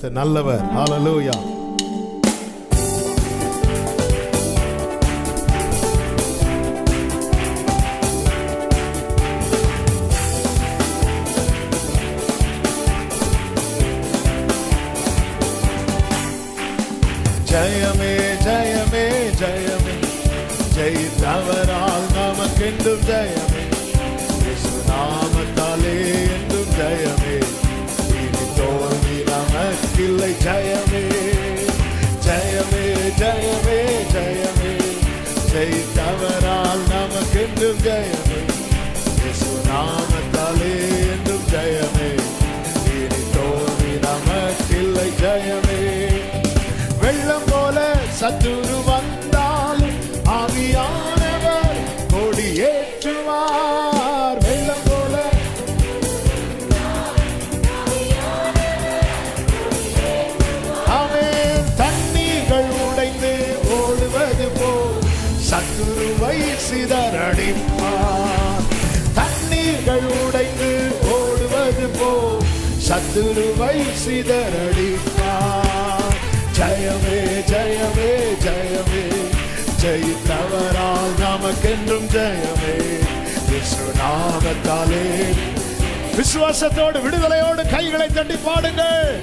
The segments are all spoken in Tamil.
கர்த்தர் நல்லவர். ஹல்லேலூயா. ஜெயமே ஜெயமே ஜெயமே, ஜெயித்தவரால் நமக்கென்றும் ஜெயமே, இயேசு நாமத்தாலே என்றும் ஜெயமே, இனி தோல்வி நமக்கில்லை. ஜெயமே ஜெயமே ஜெயமே ஜெயமே, ஜெயித்தவரால் நமக்கென்றும் ஜெயமே, இயேசு நாமத்தாலே என்றும் ஜெயமே, இனி தோல்வி நமக்கில்லை. ஜெயமே. வெள்ளம் போல சத்துரு வந்தாலும் ஆவியானவர் கொடியேற்றுவார். வெள்ளம் போல அவன் தண்ணீர்கள் உடைந்து ஓடுவது போல் சத்துருவை சிதறடிப்பார். தண்ணீர்கள் உடைந்து ஓடுவது போல் சத்துருவை சிதறடிப்பார். ஜெயமே ஜெயமே ஜெயமே, ஜெயித்தவரால் நமக்கென்றும் ஜெயமே, இயேசு நாமத்தாலே. விசுவாசத்தோடு விடுதலையோடு கைகளை தட்டி பாடுங்கள்.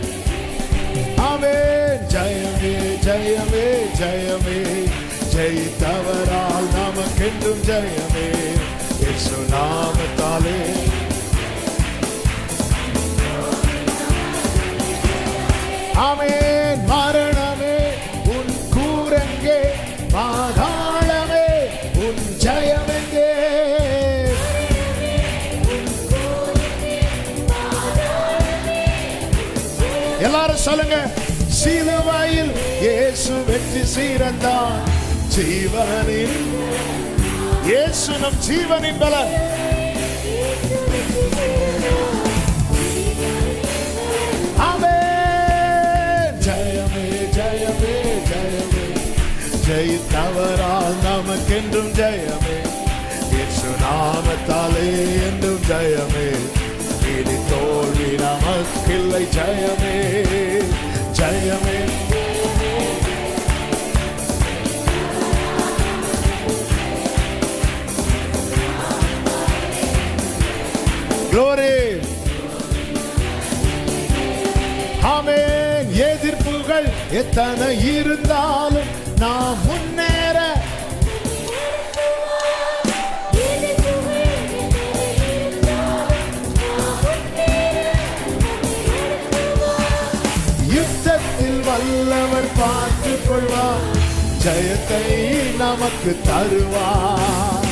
ஆமென். ஜெயமே ஜெயமே ஜெயமே, ஜெயித்தவரால் நமக்கென்றும் ஜெயமே, இயேசு நாமத்தாலே. ஆமென். மரணமே உன் கூரங்கே, பாதாளமே உன் ஜெயமெங்கே. எல்லாரும் சொல்லுங்க. சிலுவையில் இயேசு வெற்றி சீரந்தான், ஜீவனின் இயேசு நம் ஜீவனின் பலன். ஜெயித்தவரால் நமக்கென்றும் ஜெயமே, இயேசு நாமத்தாலே என்றும் ஜெயமே, இனி தோல்வி நமக்கில்லை. ஜெயமே ஜெயமே. Glory. ஆமென். எதிர்ப்புகள் எத்தனை இருந்தாலும் நாம் முன்னேற யுத்தத்தில் வல்லவர் பார்த்துக் கொள்வார், ஜெயத்தை நமக்கு தருவார்.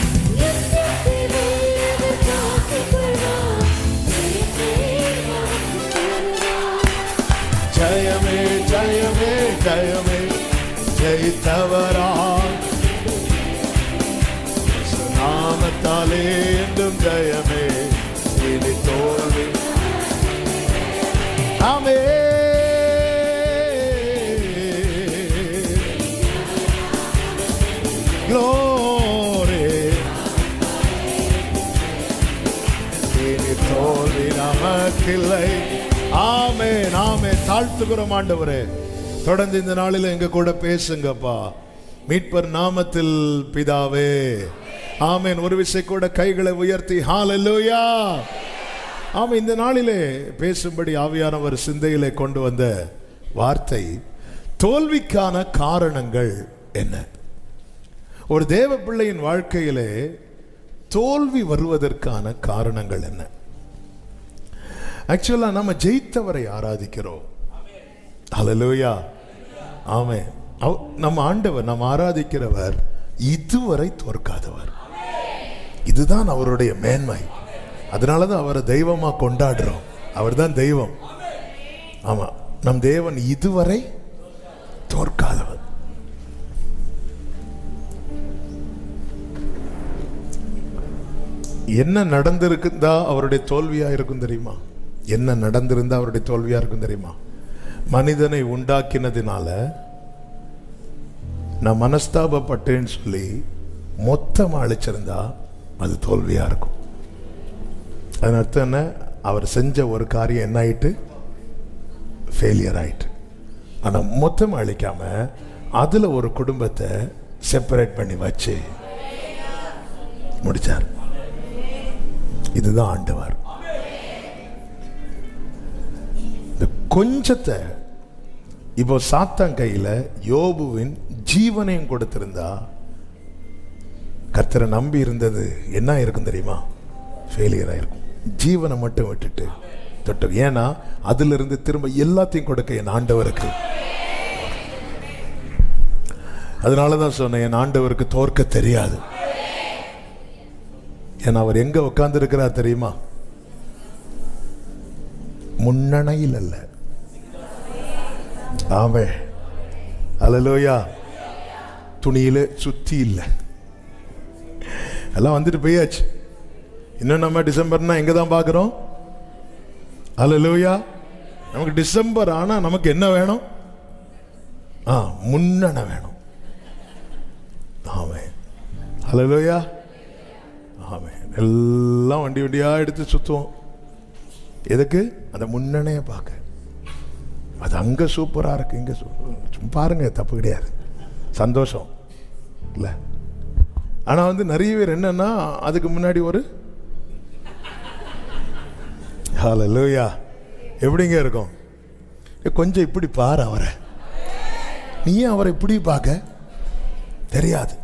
ஜெயமே ஜெயமே ஜெயமே, ஜெயித்தவரால் நாமத்தாலே என்றும் ஜெயமே, இனி தோல்வி. ஆமென். Glory. இனி தோல்வி நமக்கில்லை. ஆமென் ஆமென். தாழ்த்துகிறோம் ஆண்டவரே, தொடர்ந்து இந்த நாளில் எங்க கூட பேசுங்கப்பா. மீட்பர் நாமத்தில் பிதாவே. ஆமென். ஒரு விஷயம் கூட கைகளை உயர்த்தி ஹல்லேலூயா. ஆமென். இந்த நாளிலே பேசும்படி ஆவியானவர் சிந்தையிலே கொண்டு வந்த வார்த்தை, தோல்விக்கான காரணங்கள் என்ன? ஒரு தேவ பிள்ளையின் வாழ்க்கையிலே தோல்வி வருவதற்கான காரணங்கள் என்ன? ஆக்சுவலா நம்ம ஜெயித்தவரை ஆராதிக்கிறோம். ஹல்லேலூயா. ஆமென். நம்ம ஆண்டவர், நம்ம ஆராதிக்கிறவர் இதுவரை தோற்காதவர். இதுதான் அவருடைய மேன்மை. அதனாலதான் அவரை தெய்வமா கொண்டாடுறோம். அவர் தான் தெய்வம். ஆமா, நம் தேவன் இதுவரை தோற்காதவர். என்ன நடந்திருக்குதா அவருடைய தோல்வியா இருக்கும் தெரியுமா? என்ன நடந்திருந்தா அவருடைய தோல்வியா இருக்கும் தெரியுமா? மனிதனை உண்டாக்கினதினால நான் மனஸ்தாபப்பட்டேன்னு சொல்லி மொத்தமாக அழிச்சிருந்தா அது தோல்வியா இருக்கும். அதன் அர்த்தம் என்ன? அவர் செஞ்ச ஒரு காரியம் என்ன ஆயிட்டு? ஃபெயிலியர் ஆயிட்டு. ஆனால் மொத்தமாக அழிக்காம அதில் ஒரு குடும்பத்தை செப்பரேட் பண்ணி வச்சு முடிச்சார். இதுதான் ஆண்டவர். இந்த கொஞ்சத்தை இப்போ சாத்தான் கையில் யோபுவின் ஜீவனையும் கொடுத்திருந்தா கர்த்தரை நம்பி இருந்தது என்ன இருக்கும் தெரியுமா? ஃபெயிலியர் ஆயிருக்கும். ஜீவனை மட்டும் விட்டுட்டு தொட்டு, ஏன்னா அதிலிருந்து திரும்ப எல்லாத்தையும் கொடுக்க என் ஆண்டவருக்கு. அதனாலதான் சொன்னேன், என் ஆண்டவருக்கு தோற்க தெரியாது. ஏன்னா அவர் எங்க உட்கார்ந்து இருக்கிறார் தெரியுமா? முன்னணையில் அல்ல. ஆமே, அல்லேலூயா. துணியில சுத்தி இல்லை, எல்லாம் வந்துட்டு போயாச்சு. இன்னும் நம்ம டிசம்பர்னா எங்க தான் பார்க்கிறோம்? அல்லேலூயா. நமக்கு டிசம்பர் ஆனா நமக்கு என்ன வேணும்? முன்னண வேணும். ஆமே, அல்லேலூயா. ஆமே. எல்லாம் வண்டி வண்டியா எடுத்து சுத்துவோம். எதுக்கு? அந்த முன்னணைய பார்க்க. அது அங்க சூப்பரா இருக்கு, இங்க பாருங்க, தப்பு கிடையாது, சந்தோஷம் இல்ல. ஆனா நிறைய பேர் என்னன்னா அதுக்கு முன்னாடி ஒரு ஹல்லேலூயா எப்படிங்க இருக்கும்? கொஞ்சம் இப்படி பாரு அவரை. நீ அவரை இப்படி பார்க்க தெரியாது.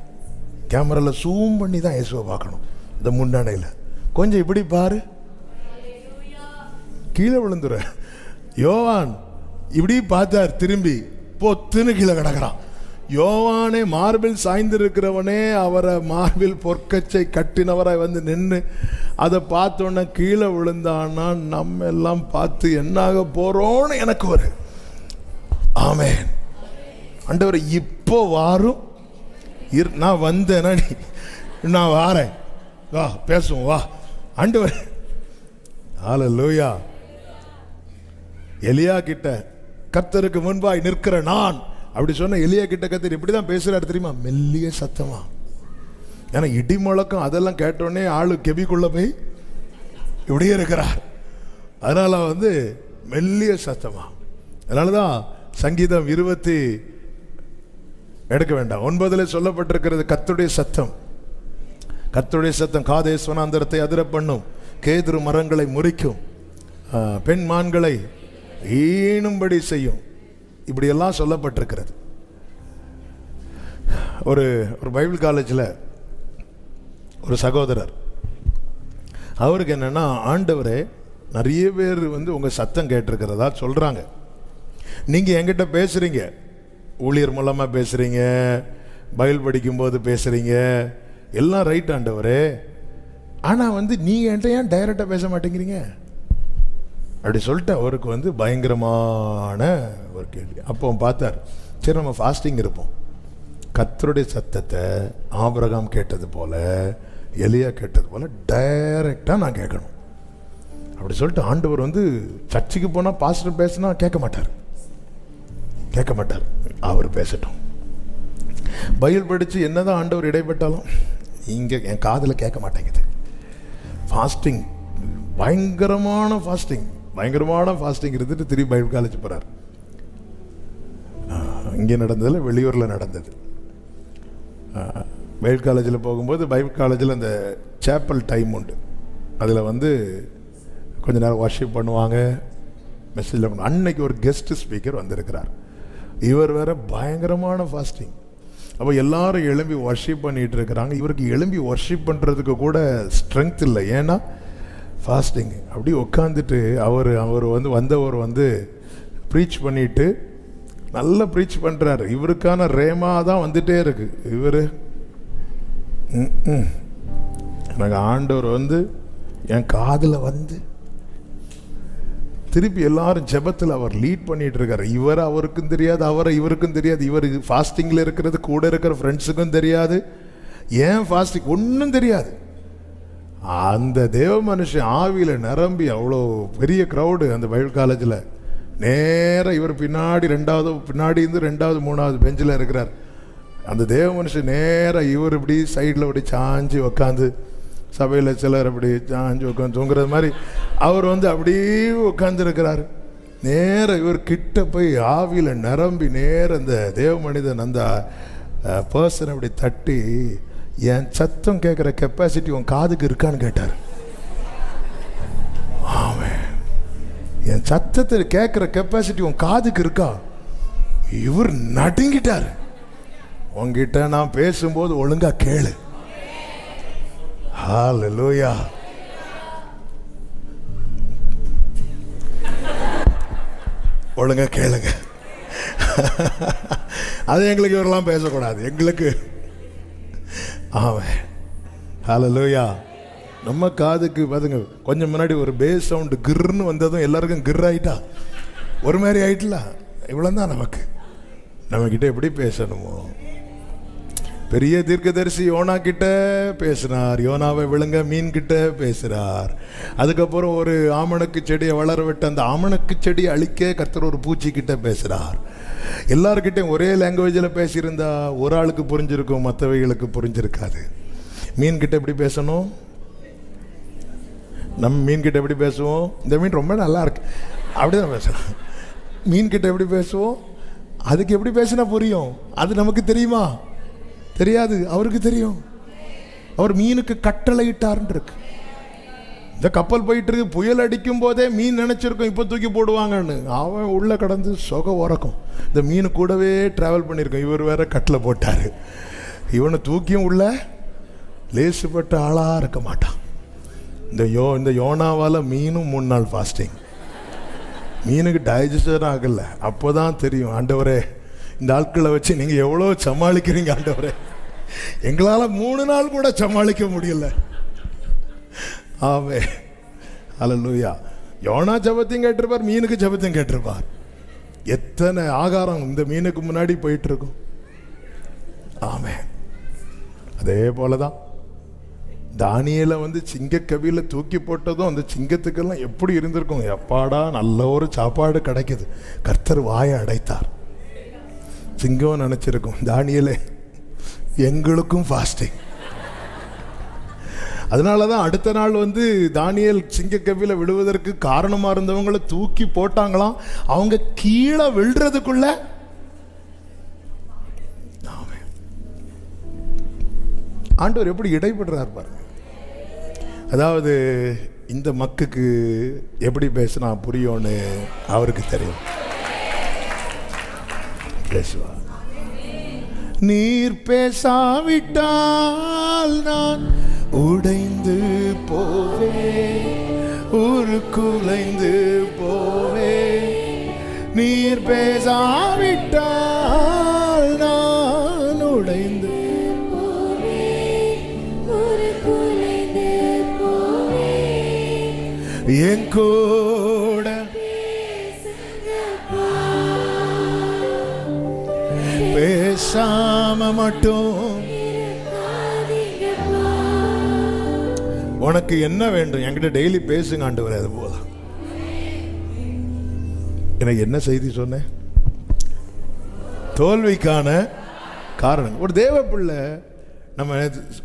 கேமரால ஜூம் பண்ணி தான் இயேசுவை பார்க்கணும். இந்த முன்னணையில் கொஞ்சம் இப்படி பாரு, கீழே விழுந்துற. யோவான் இப்படி பார்த்தார், திரும்பி பொத்துன்னு கீழே கிடக்கிறான். யோவானே மார்பில் சாய்ந்திருக்கிறவனே அவரை மார்பில் பொற்கச்சை கட்டினவரை நின்று அதை பார்த்தோன்னே கீழே விழுந்தான்னா நம்ம எல்லாம் பார்த்து என்னாக போறோம்னு எனக்கு ஒரு ஆமென். ஆண்டவரே இப்போ வாரும், நான் வந்தேன்னா நான் வாரேன், வா பேசுவோம், வா ஆண்டவரே. ஹல்லேலூயா. எலியா கிட்ட கர்த்தருக்கு முன்பாய் நிற்கிற நான் அப்படி சொன்ன எலியா கிட்ட கர்த்தர் இப்படிதான் பேசுறாரு தெரியுமா? மெல்லிய சத்தமா. ஏன்னா இடி முழக்கம் அதெல்லாம் கேட்டோடனே ஆளு கெபிக்குள்ள போய் இப்படியே இருக்கிறார். அதனால மெல்லிய சத்தமா. அதனாலதான் சங்கீதம் 20 எடுக்க வேண்டாம் 9 சொல்லப்பட்டிருக்கிறது, கர்த்தருடைய சத்தம். கர்த்தருடைய சத்தம் காதேஸ் வனாந்தரத்தை அதிர பண்ணும், கேதுரு மரங்களை முறிக்கும், பெண் மான்களை ஈனும்படி செய்யும். இப்படியெல்லாம் சொல்லப்பட்டிருக்கிறது. ஒரு பைபிள் காலேஜில் ஒரு சகோதரர், அவருக்கு என்னன்னா, ஆண்டவரே நிறைய பேர் உங்கள் சத்தம் கேட்டிருக்கிறதா சொல்கிறாங்க. நீங்கள் என்கிட்ட பேசுகிறீங்க, ஊழியர் மூலமாக பேசுகிறீங்க, பைபிள் படிக்கும்போது பேசுகிறீங்க, எல்லாம் ரைட் ஆண்டவரே. ஆனால் நீங்கள் என்கிட்ட ஏன் டைரெக்டாக பேச மாட்டேங்கிறீங்க அப்படி சொல்லிட்டு அவருக்கு பயங்கரமான ஒரு கேள்வி. அப்போ பார்த்தார், சரி நம்ம ஃபாஸ்டிங் இருப்போம். கர்த்தருடைய சத்தத்தை ஆபிரகாம் கேட்டது போல, எலியா கேட்டது போல டைரெக்டாக நான் கேட்கணும் அப்படி சொல்லிட்டு ஆண்டவர் சர்ச்சுக்கு போனால் பாஸ்டர் பேசினா கேட்க மாட்டார். அவர் பேசட்டும். பைபிள் படித்து என்னதான் ஆண்டவர் இடைப்பட்டாலும் இங்கே என் காதில் கேட்க மாட்டேங்குது. ஃபாஸ்டிங், பயங்கரமான ஃபாஸ்டிங் இருந்துட்டு திரும்பி பைபிள் காலேஜ் போகிறார். இங்கே நடந்ததில் வெளியூரில் நடந்தது. பைபிள் காலேஜில் போகும்போது பைபிள் காலேஜில் அந்த சேப்பல் டைம் உண்டு. அதில் கொஞ்ச நேரம் வர்ஷிப் பண்ணுவாங்க, மெசேஜில் பண்ணுவாங்க. அன்னைக்கு ஒரு கெஸ்ட் ஸ்பீக்கர் வந்திருக்கிறார். இவர் வேற பயங்கரமான ஃபாஸ்டிங். அப்போ எல்லாரும் எழும்பி வர்ஷிப் பண்ணிட்டு இருக்கிறாங்க. இவருக்கு எழும்பி வர்ஷிப் பண்ணுறதுக்கு கூட ஸ்ட்ரென்த் இல்லை, ஏன்னா ஃபாஸ்டிங். அப்படி உட்காந்துட்டு அவர் வந்தவர் ப்ரீச் பண்ணிட்டு நல்லா ப்ரீச் பண்ணுறாரு. இவருக்கான ரேமா தான் வந்துட்டே இருக்கு. இவர் எனக்கு ஆண்டவர் என் காதில் திருப்பி எல்லாரும் ஜெபத்தில் அவர் லீட் பண்ணிட்டு இருக்காரு. அவருக்கும் தெரியாது, இவருக்கும் தெரியாது. இவர் ஃபாஸ்டிங்கில் இருக்கிறது கூட இருக்கிற ஃப்ரெண்ட்ஸுக்கும் தெரியாது. ஏன் ஃபாஸ்டிங் ஒன்றும் தெரியாது. அந்த தேவ மனுஷன் ஆவியில் நிரம்பி அவ்வளோ பெரிய க்ரௌடு அந்த பைபிள் காலேஜில். நேராக இவர் பின்னாடி இருந்து 2வது 3வது பெஞ்சில் இருக்கிறார். அந்த தேவ மனுஷன் நேராக இவர் இப்படி சைடில் இப்படி சாஞ்சி உக்காந்து, சபையில் சிலர் அப்படி சாஞ்சி உட்காந்து தூங்குறது மாதிரி அவர் அப்படியே உட்காந்துருக்கிறார். நேர இவர் கிட்ட போய் ஆவியில் நிரம்பி நேர அந்த தேவ மனிதன் அந்த பர்சன் அப்படி தட்டி, என் சத்தம் கேட்குற கெப்பாசிட்டி உன் காதுக்கு இருக்கான்னு கேட்டார். ஆமென். என் சத்தத்தை கேட்குற கெப்பாசிட்டி உன் காதுக்கு இருக்கா? இவர் நடுங்கிட்டார். உங்ககிட்ட நான் பேசும்போது ஒழுங்கா கேளு. ஹல்லேலூயா. ஒழுங்கா கேளுங்க. அது எங்களுக்கு இவரெல்லாம் பேசக்கூடாது, எங்களுக்கு. ஆமென். ஹல்லேலூயா. நம்ம காதுக்கு பாருங்க, கொஞ்சம் முன்னாடி ஒரு பேஸ் சவுண்டு கிர்ன்னு வந்ததும் எல்லாருக்கும் கிர் ஆயிட்டா, ஒரு மாதிரி ஆயிட்டல. இவ்வளோதான் நமக்கு. நம்மக்கிட்ட எப்படி பேசணுமோ. பெரிய தீர்க்கதரிசி யோனா கிட்ட பேசினார், யோனாவை விழுங்க மீன் கிட்ட பேசுகிறார். அதுக்கப்புறம் ஒரு ஆமணக்கு செடியை வளர விட்டு அந்த ஆமணக்கு செடியை அழிக்க கர்த்தர் ஒரு பூச்சி கிட்ட பேசுகிறார். எல்லார்கிட்டையும் ஒரே லாங்குவேஜில் பேசியிருந்தா ஒரு ஆளுக்கு புரிஞ்சிருக்கும், மற்றவைகளுக்கு புரிஞ்சிருக்காது. மீன் கிட்ட எப்படி பேசணும்? நம்ம மீன் கிட்ட எப்படி பேசுவோம்? இந்த மீன் ரொம்ப நல்லா இருக்கு அப்படிதான் பேசணும். மீன் கிட்ட எப்படி பேசுவோம்? அதுக்கு எப்படி பேசினா புரியும்? அது நமக்கு தெரியுமா? தெரியாது. அவருக்கு தெரியும். அவர் மீனுக்கு கட்டளையிட்டார்ன்னு இருக்கு. இந்த கப்பல் போயிட்டு இருக்கு, புயல் அடிக்கும் போதே மீன் நினைச்சிருக்கும் இப்போ தூக்கி போடுவாங்கன்னு. அவன் உள்ள கடந்து சொக உறக்கும். இந்த மீன் கூடவே டிராவல் பண்ணியிருக்கோம். இவர் வேற கட்டில் போட்டார். இவனை தூக்கியும் உள்ள லேசுப்பட்ட ஆளாக இருக்க மாட்டான். இந்த யோனாவால் மீனும் 3 நாள் ஃபாஸ்டிங். மீனுக்கு டைஜஸ்டர் ஆகலை. அப்போ தான் தெரியும், ஆண்டவரே இந்த ஆட்களை வச்சு நீங்கள் எவ்வளோ சமாளிக்கிறீங்க ஆண்டவரே, எங்களால் 3 நாள் கூட சமாளிக்க முடியல. ஆமே. ஹல்லேலூயா. யோனா ஜெபத்தையும் கேட்டிருப்பார், மீனுக்கு ஜெபத்தையும் கேட்டிருப்பார். எத்தனை ஆகாரம் இந்த மீனுக்கு முன்னாடி போயிட்டு இருக்கும். ஆமே. அதே போலதான் தானியேலை சிங்கக்கவியில் தூக்கி போட்டதும் அந்த சிங்கத்துக்கெல்லாம் எப்படி இருந்திருக்கும். எப்பாடா நல்ல ஒரு சாப்பாடு கிடைக்குது, கர்த்தர் வாயை அடைத்தார். சிங்கம் நினைச்சிருக்கும், தானியேலே எங்களுக்கும் ஃபாஸ்டிங். அதனால தான் அடுத்த நாள் தானியேல் சிங்கக்கவியில் விழுவதற்கு காரணமாக இருந்தவங்களை தூக்கி போட்டாங்களாம். அவங்க கீழே விழுறதுக்குள்ள ஆண்டவர் எப்படி இடைபடுறார் பாருங்க. அதாவது இந்த மக்குக்கு எப்படி பேசினா புரியும்னு அவருக்கு தெரியும். பேசுவா. நீர் பேசாவிட்டால் நான் உடைந்து போவே, குலைந்து போவே. நீர் பேசாவிட்டால் நான் உடைந்து என் கூட பேசாம மட்டும் உனக்கு என்ன வேண்டும் என்கிட்ட டெய்லி பேசுங்க ஆண்டவரே. அது போதும். எனக்கு என்ன செய்தி சொன்னேன்? தோல்விக்கான காரணம். ஒரு தேவ பிள்ளை நம்ம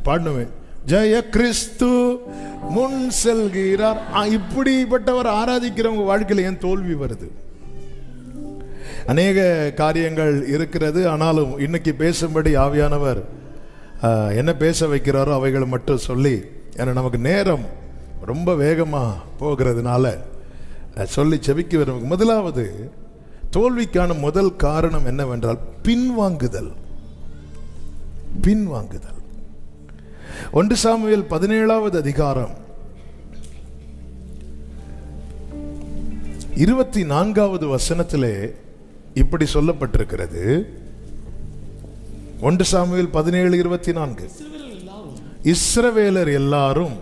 பாடணுமே, ஜெய கிறிஸ்து முன் செல்கிறார். இப்படிப்பட்டவர் ஆராதிக்கிறவங்க வாழ்க்கையில் ஏன் தோல்வி வருது? அநேக காரியங்கள் இருக்கிறது. ஆனாலும் இன்னைக்கு பேசும்படி ஆவியானவர் என்ன பேச வைக்கிறாரோ அவைகளை மட்டும் சொல்லி, ஏன்னா நமக்கு நேரம் ரொம்ப வேகமாக போகிறதுனால சொல்லி செபிக்க வரும். முதலாவது தோல்விக்கான முதல் காரணம் என்னவென்றால் பின்வாங்குதல். பின்வாங்குதல். 1 சாமுவேல் 17வது அதிகாரம் 24வது வசனத்திலே இப்படி சொல்லப்பட்டிருக்கிறது. 1 சாமுவேல் 17:24. இஸ்ரவேலர் எல்லாரும்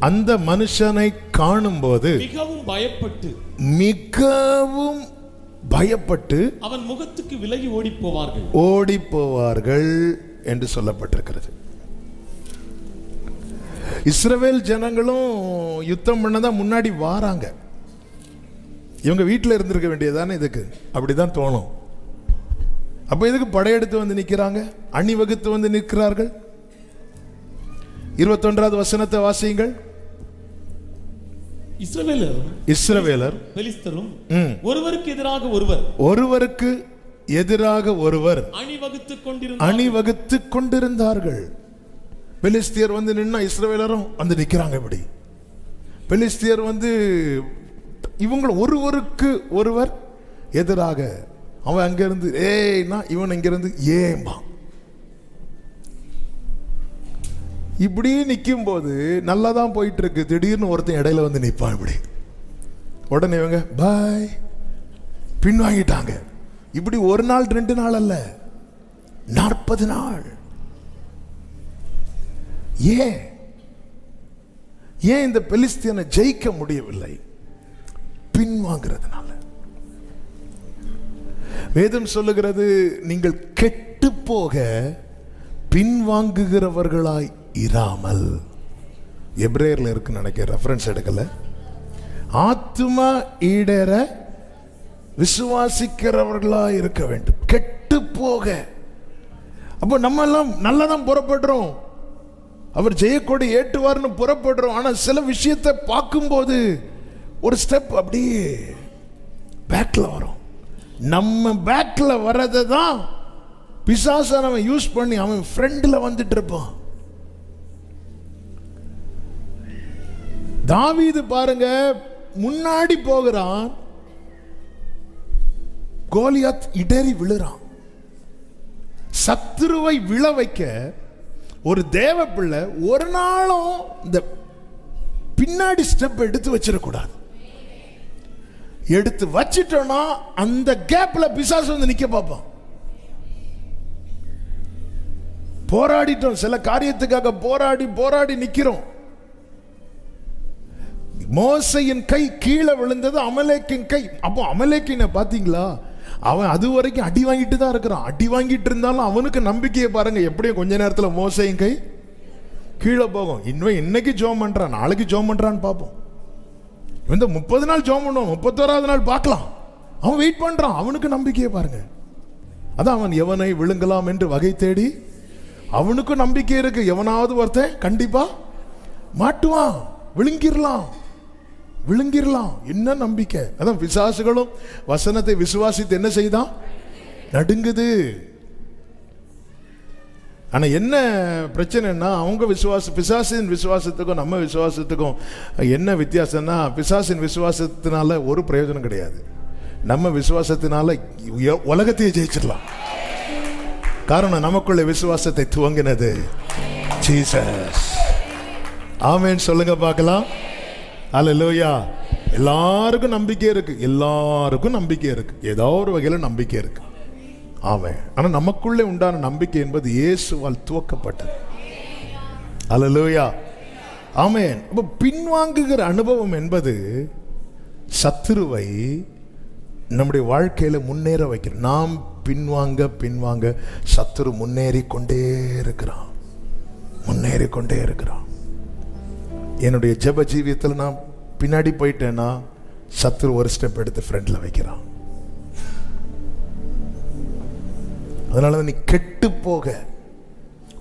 அந்த மனுஷனை காணும்போது மிகவும் பயப்பட்டு அவன் முகத்துக்கு விலகி ஓடி போவார்கள் என்று சொல்லப்பட்டிருக்கிறது. இஸ்ரவேல் ஜனங்களும் யுத்தம் பண்ணதான் முன்னாடி வாராங்க. இவங்க வீட்டில் இருந்திருக்க வேண்டியதானே, இதுக்கு அப்படிதான் தோணும். அப்ப இதுக்கு படையெடுத்து நிற்கிறாங்க, அணிவகுத்து நிற்கிறார்கள். 21வது வசனத்தை வாசியுங்கள். இஸ்ரவேலர் பெலிஸ்தரும் ஒருவருக்கு எதிராக ஒருவர் அணிவகுத்துக் கொண்டிருந்தார்கள். பெலிஸ்தியர் வந்து நின்னா இஸ்ரவேலரும் வந்து நிக்கிறாங்க. இப்படி பெலிஸ்தியர் வந்து இவங்க ஒருவருக்கு ஒருவர் எதிராக. அவன் அங்கிருந்து ஏய்னா இவன் இங்கிருந்து ஏம்பா. இப்படி நிற்கும் போது நல்லா தான் போயிட்டு இருக்கு. திடீர்னு ஒருத்தன் இடையில வந்து நிற்பான். இப்படி உடனே இவங்க பாய் பின்வாங்கிட்டாங்க. இப்படி ஒரு நாள் 2 நாள் அல்ல, 40 நாள். ஏன் இந்த பெலிஸ்தியனை ஜெயிக்க முடியவில்லை? பின்வாங்கிறதுனால. வேதம் சொல்லுகிறது, நீங்கள் கெட்டு போக பின்வாங்குகிறவர்களாய் இராமல். எபிரேயர்ல இருக்கு நினைக்கிற, ரெஃபரன்ஸ் எடுக்கல. ஆத்துமா ஈடேற விசுவாசிக்கிறவர்களாய் இருக்க வேண்டும். கெட்டு போக. அப்போ நம்ம எல்லாம் நல்லதான் புறப்படுறோம், அவர் ஜெயக்கொடி ஏற்றுவார்னு புறப்படுறோம். ஆனா சில விஷயத்தை பார்க்கும்போது ஒரு ஸ்டெப் அப்படியே பேக்ல வரும். நம்ம பேக்ல வர்றதை தான் பிசாசன் அவன் யூஸ் பண்ணி அவன் ஃப்ரெண்ட்ல வந்துட்டு இருப்பான். தாவீது பாருங்க, முன்னாடி போகிறான், கோலியாத் இடறி விழுறான். சத்துருவை விழ வைக்க ஒரு தேவ பிள்ளை ஒரு நாளும் இந்த பின்னாடி ஸ்டெப் எடுத்து வச்சிடக்கூடாது. எடுத்து வச்சிட்டோம்னா அந்த கேப்ல பிசாசு வந்து நிக்க பார்ப்பான். போராடிட்டோம், சில காரியத்துக்காக போராடி போராடி நிக்கிறோம். மோசையின் கை கீழே விழுந்தது அமலேக்கின் கை. அப்போ அமலேக்கினை பாத்தீங்களா, அவன் அது வரைக்கும் அடி வாங்கிட்டு தான் இருக்கிறான். அடி வாங்கிட்டு இருந்தாலும் அவனுக்கு நம்பிக்கையை பாருங்க, எப்படியும் கொஞ்ச நேரத்தில் மோசையின் கை கீழே போகும். இன்னைக்கு ஜோம் பண்றான், நாளைக்கு ஜோம் பண்றான்னு பார்ப்போம். இந்த 30 நாள் ஜோம் பண்ணுவோம், 31வது நாள் பார்க்கலாம். அவன் வெயிட் பண்றான், அவனுக்கு நம்பிக்கையை பாருங்க. அதான் அவன் எவனை விழுங்கலாம் என்று வகை தேடி, அவனுக்கும் நம்பிக்கை இருக்கு. எவனாவது ஒருத்தன் கண்டிப்பா மாட்டுவான், விழுங்கிடலாம் விழுங்கிடலாம். என்ன நம்பிக்கை. அதான் பிசாசுகளும் வசனத்தை விசுவாசித்து என்ன செய்தான்? நடுங்குது. ஆனா என்ன பிரச்சனைன்னா, அவங்க பிசாசின் விசுவாசத்துக்கும் நம்ம விசுவாசத்துக்கும் என்ன வித்தியாசம்னா, பிசாசின் விசுவாசத்தினால ஒரு பிரயோஜனம் கிடையாது. நம்ம விசுவாசத்தினால உலகத்தையே ஜெயிச்சிடலாம். காரணம், நமக்குள்ள விசுவாசத்தை துவங்கினது ஜீசஸ். ஆமென் சொல்லுங்க பார்க்கலாம். அல்லேலூயா. எல்லாருக்கும் நம்பிக்கை இருக்கு, எல்லாருக்கும் நம்பிக்கை இருக்கு, ஏதோ ஒரு வகையில் நம்பிக்கை இருக்கு. ஆமென். ஆனா நமக்குள்ளே உண்டான நம்பிக்கை என்பது இயேசுவால் துவக்கப்பட்டது. அல்லேலூயா. ஆமென். அப்ப பின்வாங்குகிற அனுபவம் என்பது சத்துருவை நம்முடைய வாழ்க்கையில முன்னேற வைக்கிற. நாம் பின்வாங்க பின்வாங்க சத்துரு முன்னேறி கொண்டே இருக்கிறான், முன்னேறி கொண்டே இருக்கிறான். என்னுடைய ஜெப ஜீவியத்தில் நான் பின்னாடி போயிட்டேன்னா சத்துரு ஒரு ஸ்டெப் எடுத்து ஃப்ரண்ட்ல வைக்கிறான். அதனால நீ கெட்டு போக,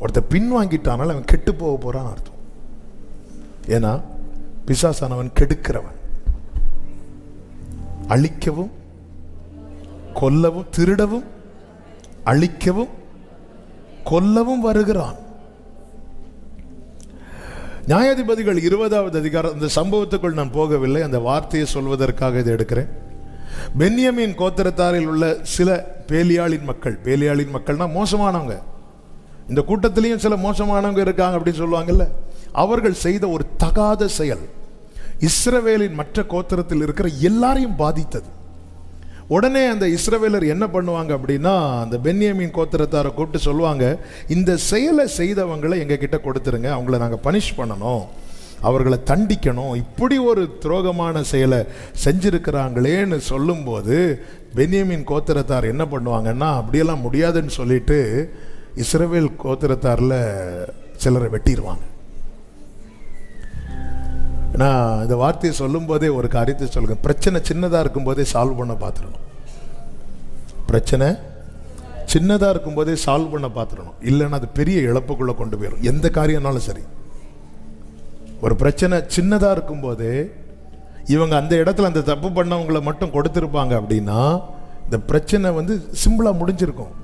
ஒருத்த பின்வாங்கிட்டானால அவன் கெட்டு போக போறான்னு அர்த்தம். ஏன்னா பிசாசானவன் கெடுக்கிறவன், அழிக்கவும் கொல்லவும் திருடவும் அழிக்கவும் கொல்லவும் வருகிறான். நியாயாதிபதிகள் 20வது அதிகாரம், அந்த சம்பவத்துக்குள் நான் போகவில்லை, அந்த வார்த்தையை சொல்வதற்காக இதை எடுக்கிறேன். பென்யமீன் கோத்திரத்தாரில் உள்ள சில பேலியாளின் மக்கள்னா மோசமானவங்க. இந்த கூட்டத்திலையும் சில மோசமானவங்க இருக்காங்க அப்படின்னு சொல்லுவாங்கல்ல. அவர்கள் செய்த ஒரு தகாத செயல் இஸ்ரவேலின் மற்ற கோத்திரத்தில் இருக்கிற எல்லாரையும் பாதித்தது. உடனே அந்த இஸ்ரவேலர் என்ன பண்ணுவாங்க அப்படின்னா, அந்த பென்யமீன் கோத்திரத்தாரை கூப்பிட்டு சொல்லுவாங்க, இந்த செயலை செய்தவங்களை எங்க கிட்ட கொடுத்துருங்க, அவங்கள நாங்கள் பனிஷ் பண்ணணும், அவர்களை தண்டிக்கணும். இப்படி ஒரு துரோகமான செயலை செஞ்சிருக்கிறாங்களேன்னு சொல்லும்போது பென்யமீன் கோத்திரத்தார் என்ன பண்ணுவாங்கன்னா, அப்படியெல்லாம் முடியாதுன்னு சொல்லிட்டு இஸ்ரவேல் கோத்திரத்தாரில் சிலரை வெட்டிடுவாங்க. நான் இந்த வார்த்தையை சொல்லும் போதே ஒரு காரியத்தை சொல்லுங்க, பிரச்சனை சின்னதாக இருக்கும் போதே சால்வ் பண்ண பார்த்துடணும். பிரச்சனை சின்னதாக இருக்கும் போதே சால்வ் பண்ண பார்த்துடணும், இல்லைன்னா அது பெரிய இழப்புக்குள்ளே கொண்டு போயிடும். எந்த காரியம்னாலும் சரி, ஒரு பிரச்சனை சின்னதாக இருக்கும் போதே இவங்க அந்த இடத்துல அந்த தப்பு பண்ணவங்களை மட்டும் கொடுத்திருப்பாங்க அப்படின்னா இந்த பிரச்சனை வந்து சிம்பிளா முடிஞ்சிருக்கும்.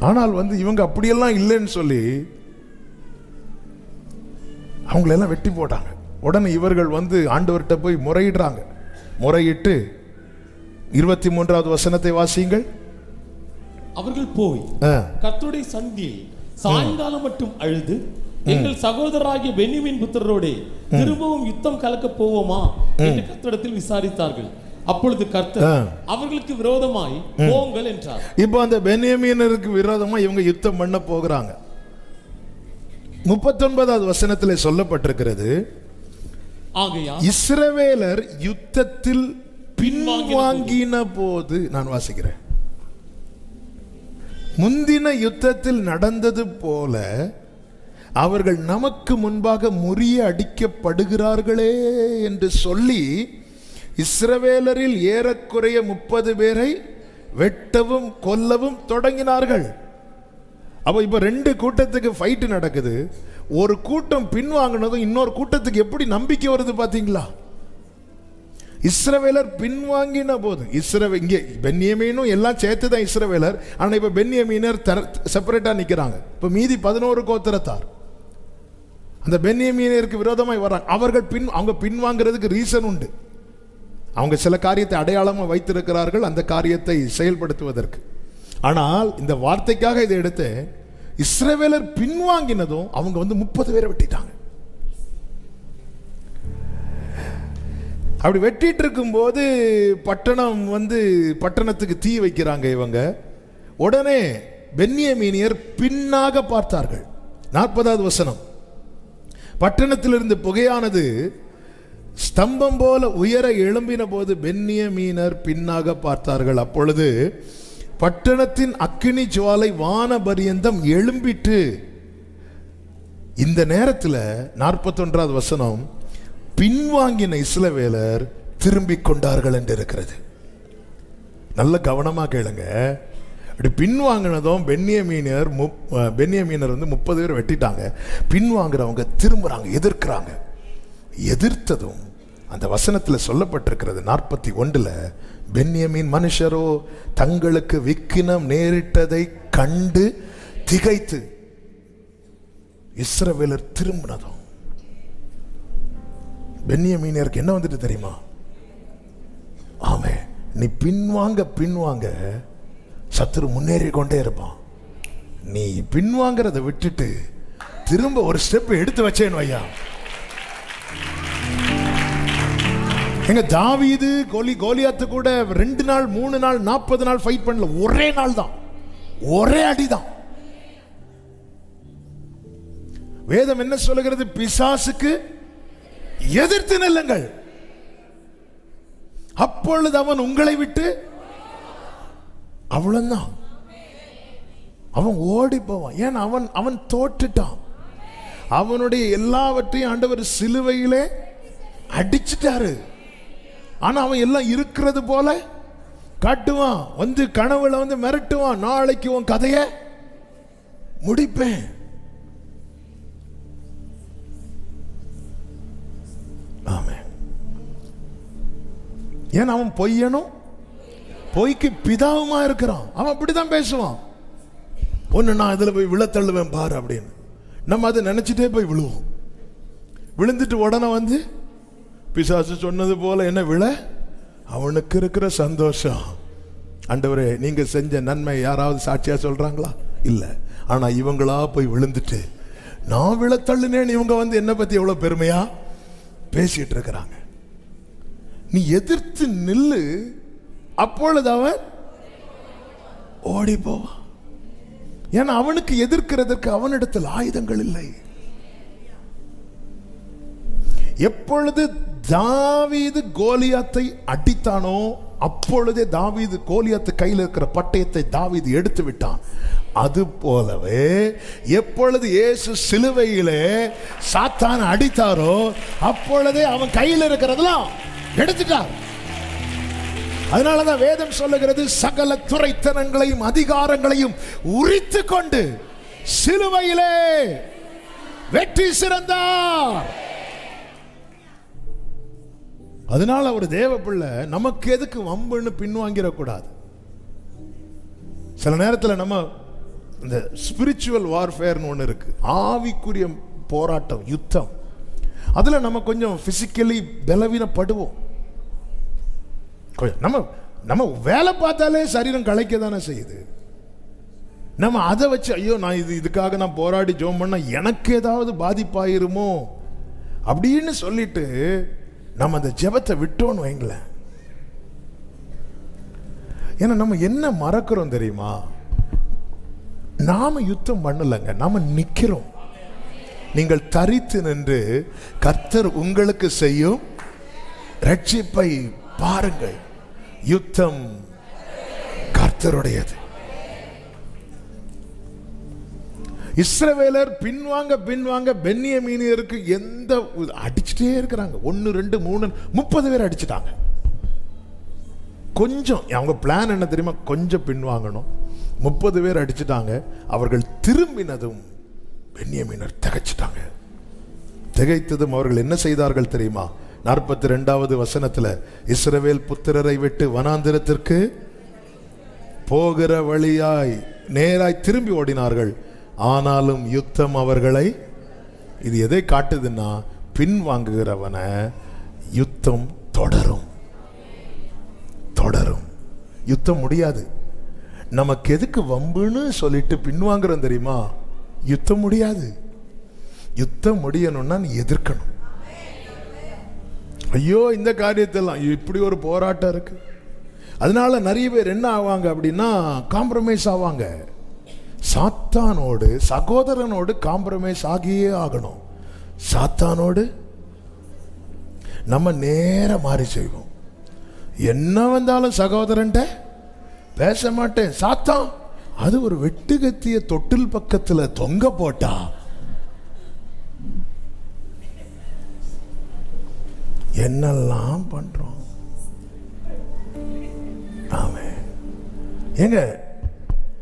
ஆனால் வந்து இவங்க அப்படியெல்லாம் இல்லைன்னு சொல்லி அவங்களெல்லாம் வெட்டி போட்டாங்க. உடனே இவர்கள் வந்து ஆண்டவர்கிட்ட போய் முறையிடுறாங்க. முறையிட்டு 23வது வசனத்தை வாசியுங்கள். அவர்கள் போய் கர்த்தருடைய சந்நிதியில் சாயங்காலம் மட்டும் அழுது, எங்கள் சகோதரராகிய பென்யமீன் புத்திரரோடே திரும்பவும் யுத்தம் கலக்க போவோமா என்று கர்த்தரிடத்தில் விசாரித்தார்கள். அப்பொழுது கர்த்தர் அவர்களுக்கு விரோதமாய் போங்கள் என்றார். இப்போ அந்த பென்யமீனருக்கு விரோதமா இவங்க யுத்தம் பண்ண போகிறாங்க. 39வது வசனத்திலே சொல்லப்பட்டிருக்கிறது, ஆகையால் இஸ்ரவேலர் யுத்தத்தில் பின்வாங்கின போது, நான் வாசிக்கிறேன், முந்தின யுத்தத்தில் நடந்தது போல அவர்கள் நமக்கு முன்பாக முறிய அடிக்கப்படுகிறார்களே என்று சொல்லி இஸ்ரவேலரில் ஏறக்குறைய 30 பேரை வெட்டவும் கொல்லவும் தொடங்கினார்கள். அப்போ இப்போ 2 கூட்டத்துக்கு ஃபைட் நடக்குது. ஒரு கூட்டம் பின்வாங்கினதும் இன்னொரு கூட்டத்துக்கு எப்படி நம்பிக்கை வருது பாத்தீங்களா? இஸ்ரவேலர் பின்வாங்கின போது, இங்கே பென்யமீனும் எல்லாம் சேர்த்து தான் இஸ்ரவேலர். ஆனால் இப்போ பென்யமீனர் செப்பரேட்டா நிற்கிறாங்க. இப்போ மீதி 11 கோத்திரத்தார் அந்த பென்யமீனருக்கு விரோதமாய் வர்றாங்க. அவங்க பின்வாங்கிறதுக்கு ரீசன் உண்டு. அவங்க சில காரியத்தை அடையாளமாக வைத்திருக்கிறார்கள் அந்த காரியத்தை செயல்படுத்துவதற்கு. ஆனால் இந்த வார்த்தைக்காக இதை எடுத்து, இஸ்ரவேலர் பின்வாங்கினதும் அவங்க வந்து 30 பேரை வெட்டிட்டாங்க. அப்படி வெட்டிட்டு இருக்கும் போது பட்டணத்துக்கு தீ வைக்கிறாங்க இவங்க. உடனே பென்யமீனியர் பின்னாக பார்த்தார்கள். 40வது வசனம், பட்டணத்திலிருந்து புகையானது ஸ்தம்பம் போல உயர எழும்பின போது பென்யமீனர் பின்னாக பார்த்தார்கள். அப்பொழுது பட்டணத்தின் அக்கினி ஜுவாலை வான பரியந்தம் எழும்பிட்டு. இந்த நேரத்தில் 41வது வசனம், பின்வாங்கின இஸ்ரவேலர் திரும்பிக் கொண்டார்கள் என்று இருக்கிறது. நல்ல கவனமா கேளுங்க. அப்படி பின்வாங்கினதும் பென்யமீனர் வந்து 30 பேர் வெட்டிட்டாங்க. பின்வாங்குறவங்க திரும்புறாங்க, எதிர்க்கிறாங்க. எதிர்த்ததும் அந்த வசனத்தில் சொல்லப்பட்டிருக்கிறது 41, பென்யமீன் மனுஷரோ தங்களுக்கு விக்கினம் நேரிட்டதை கண்டு திகைத்து. இஸ்ரவேலர் திரும்பினதும் பென்யமீனருக்கு என்ன வந்துட்டு தெரியுமா? ஆமே, நீ பின்வாங்க சத்துரு முன்னேறி கொண்டே இருப்பான். நீ பின்வாங்கிறத விட்டுட்டு திரும்ப ஒரு ஸ்டெப் எடுத்து வச்சேன் ஐயா. எங்க தாவீது கோலியாத்து கூட 2 நாள் 3 நாள் 40 நாள் ஃபைட் பண்ணல. ஒரே நாள் தான், ஒரே அடிதான். வேதம் என்ன சொல்லுகிறது? பிசாசுக்கு எதிர்த்து நில்லுங்கள், அப்பொழுது அவன் உங்களை விட்டு, அவ்வளவுதான், அவன் ஓடி போவான். ஏன்? அவன் தோற்றுட்டான். அவனுடைய எல்லாவற்றையும் ஆண்டவர் சிலுவையிலே அடிச்சிட்டாரு. ஆனா அவன் எல்லாம் இருக்கிறது போல காட்டுவான், வந்து கனவுல வந்து மிரட்டுவான், நாளைக்கு உன் கதையை முடிப்பேன். ஆமென். ஏன்? அவன் பொய்யனும் பொய்க்கு பிதாவுமா இருக்கிறான். அவன் அப்படிதான் பேசுவான். ஒன்னு நான் இதுல போய் விழத்தள்ளுவேன் பாரு அப்படின்னு நம்ம அதை நினைச்சிட்டே போய் விழுவோம். விழுந்துட்டு உடனே வந்து பிசாசு சொன்னது போல என்ன விழ, அவனுக்கு இருக்கிற சந்தோஷம். ஆண்டவரே, நீங்க செஞ்ச நன்மை யாராவது சாட்சியா சொல்றாங்களா? இல்ல. ஆனா இவங்களா போய் விழுந்துட்டு நான் விழத்தள்ளுனேன்னு இவங்க வந்து என்ன பத்தி எவ்வளவு பெருமையா பேசிட்டு இருக்கிறாங்க. நீ எதிர்த்து நில்லு, அப்பொழுது அவன் ஓடி போவான். ஏன்னா அவனுக்கு எதிர்க்கிறதற்கு அவனிடத்தில் ஆயுதங்கள் இல்லை. எப்பொழுது தாவீது கோலியாத்தை அடித்தானோ அப்பொழுதே தாவீது கோலியாத்து கையில் இருக்கிற பட்டயத்தை தாவீது எடுத்து விட்டான். அது போலவே எப்பொழுது இயேசு சிலுவையிலே சாத்தான் அடித்தாரோ அப்பொழுதே அவன் கையில் இருக்கிறதெல்லாம் எடுத்துட்டார். அதனாலதான் வேதம் சொல்லுகிறது, சகல துரைத்தனங்களையும் அதிகாரங்களையும் உரித்து கொண்டு சிலுவையிலே வெற்றி சிறந்தார். அதனால ஒரு தேவ பிள்ளை நமக்கு எதுக்கு வம்புன்னு பின்வாங்கிடக்கூடாது. சில நேரத்தில் நம்ம இந்த ஸ்பிரிச்சுவல் வார்ஃபேர்னு ஒன்று இருக்கு, ஆவிக்குரிய போராட்டம், யுத்தம். அதில் நம்ம கொஞ்சம் பிசிக்கலி பலவீனப்படுவோம். நம்ம வேலை பார்த்தாலே சரீரம் களைக்க தானே செய்யுது. நம்ம அதை வச்சு ஐயோ நான் இதுக்காக நான் போராடி ஜெபம் பண்ண எனக்கு ஏதாவது பாதிப்பாயிருமோ அப்படின்னு சொல்லிட்டு நம்ம அந்த ஜெபத்தை விட்டோன்னு வைங்களேன். ஏன்னா நம்ம என்ன மறக்கிறோம் தெரியுமா? நாம யுத்தம் பண்ணலைங்க, நாம நிக்கிறோம். நீங்கள் தரித்து நின்று கர்த்தர் உங்களுக்கு செய்யும் ரட்சிப்பை பாருங்கள். யுத்தம் கர்த்தருடையது. இஸ்ரவேலர் பின்வாங்க பென்யமீனியருக்கு எந்த அடிச்சுட்டே இருக்கிறாங்க. 1 2 3 30 பேர் அடிச்சுட்டாங்க. கொஞ்சம் அவங்க பிளான் என்ன தெரியுமா? கொஞ்சம் பின்வாங்கணும். 30 பேர் அடிச்சுட்டாங்க. அவர்கள் திரும்பினதும் பென்யமீனர் திகைச்சிட்டாங்க. திகைத்ததும் அவர்கள் என்ன செய்தார்கள் தெரியுமா? 42வது வசனத்தில், இஸ்ரவேல் புத்திரரை விட்டு வனாந்திரத்திற்கு போகிற வழியாய் நேராய் திரும்பி ஓடினார்கள். ஆனாலும் யுத்தம் அவர்களை, இது எதை காட்டுதுன்னா, பின்வாங்குகிறவனை யுத்தம் தொடரும். யுத்தம் முடியாது. நமக்கு எதுக்கு வம்புன்னு சொல்லிட்டு பின்வாங்குறோம் தெரியுமா? யுத்தம் முடியாது. யுத்தம் முடியணும்னா நீ எதிர்க்கணும். ஐயோ இந்த காரியத்தெல்லாம் இப்படி ஒரு போராட்டம் இருக்கு. அதனால நிறைய பேர் என்ன ஆவாங்க அப்படின்னா, காம்ப்ரமைஸ் ஆவாங்க. சாத்தானோடு, சகோதரனோடு காம்ப்ரமைஸ் ஆகியே ஆகணும். சாத்தானோடு நம்ம நேர மாறி செய்வோம். என்ன வந்தாலும் சகோதரன்ட்ட பேச மாட்டேன். சாத்தான் அது ஒரு வெட்டுகத்திய தொட்டில் பக்கத்தில் தொங்க போட்டா என்னெல்லாம் பண்றோம். ஆமென். ஏங்க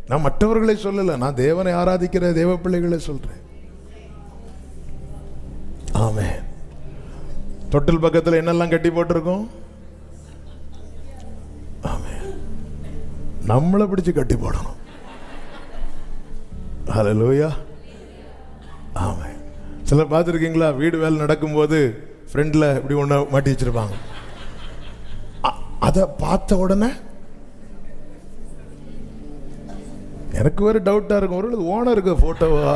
நான் மற்றவர்களை சொல்லல, நான் தேவனை ஆராதிக்கிற தேவ பிள்ளைகளை சொல்றேன். ஆமென். தொட்டில் பக்கத்தில் என்னெல்லாம் கட்டி போட்டிருக்கோம்? ஆமென். நம்மளை பிடிச்சு கட்டி போடணும். ஹல்லேலூயா. ஆமென். சிலர் பார்த்துருக்கீங்களா, வீடு வேலை நடக்கும்போது ஃப்ரெண்டில் இப்படி ஒன்று மாட்டி வச்சிருப்பாங்க. அதை பார்த்த உடனே எனக்கு வேறு டவுட்டாக இருக்கும், ஒரு ஓனருக்கு ஃபோட்டோவா?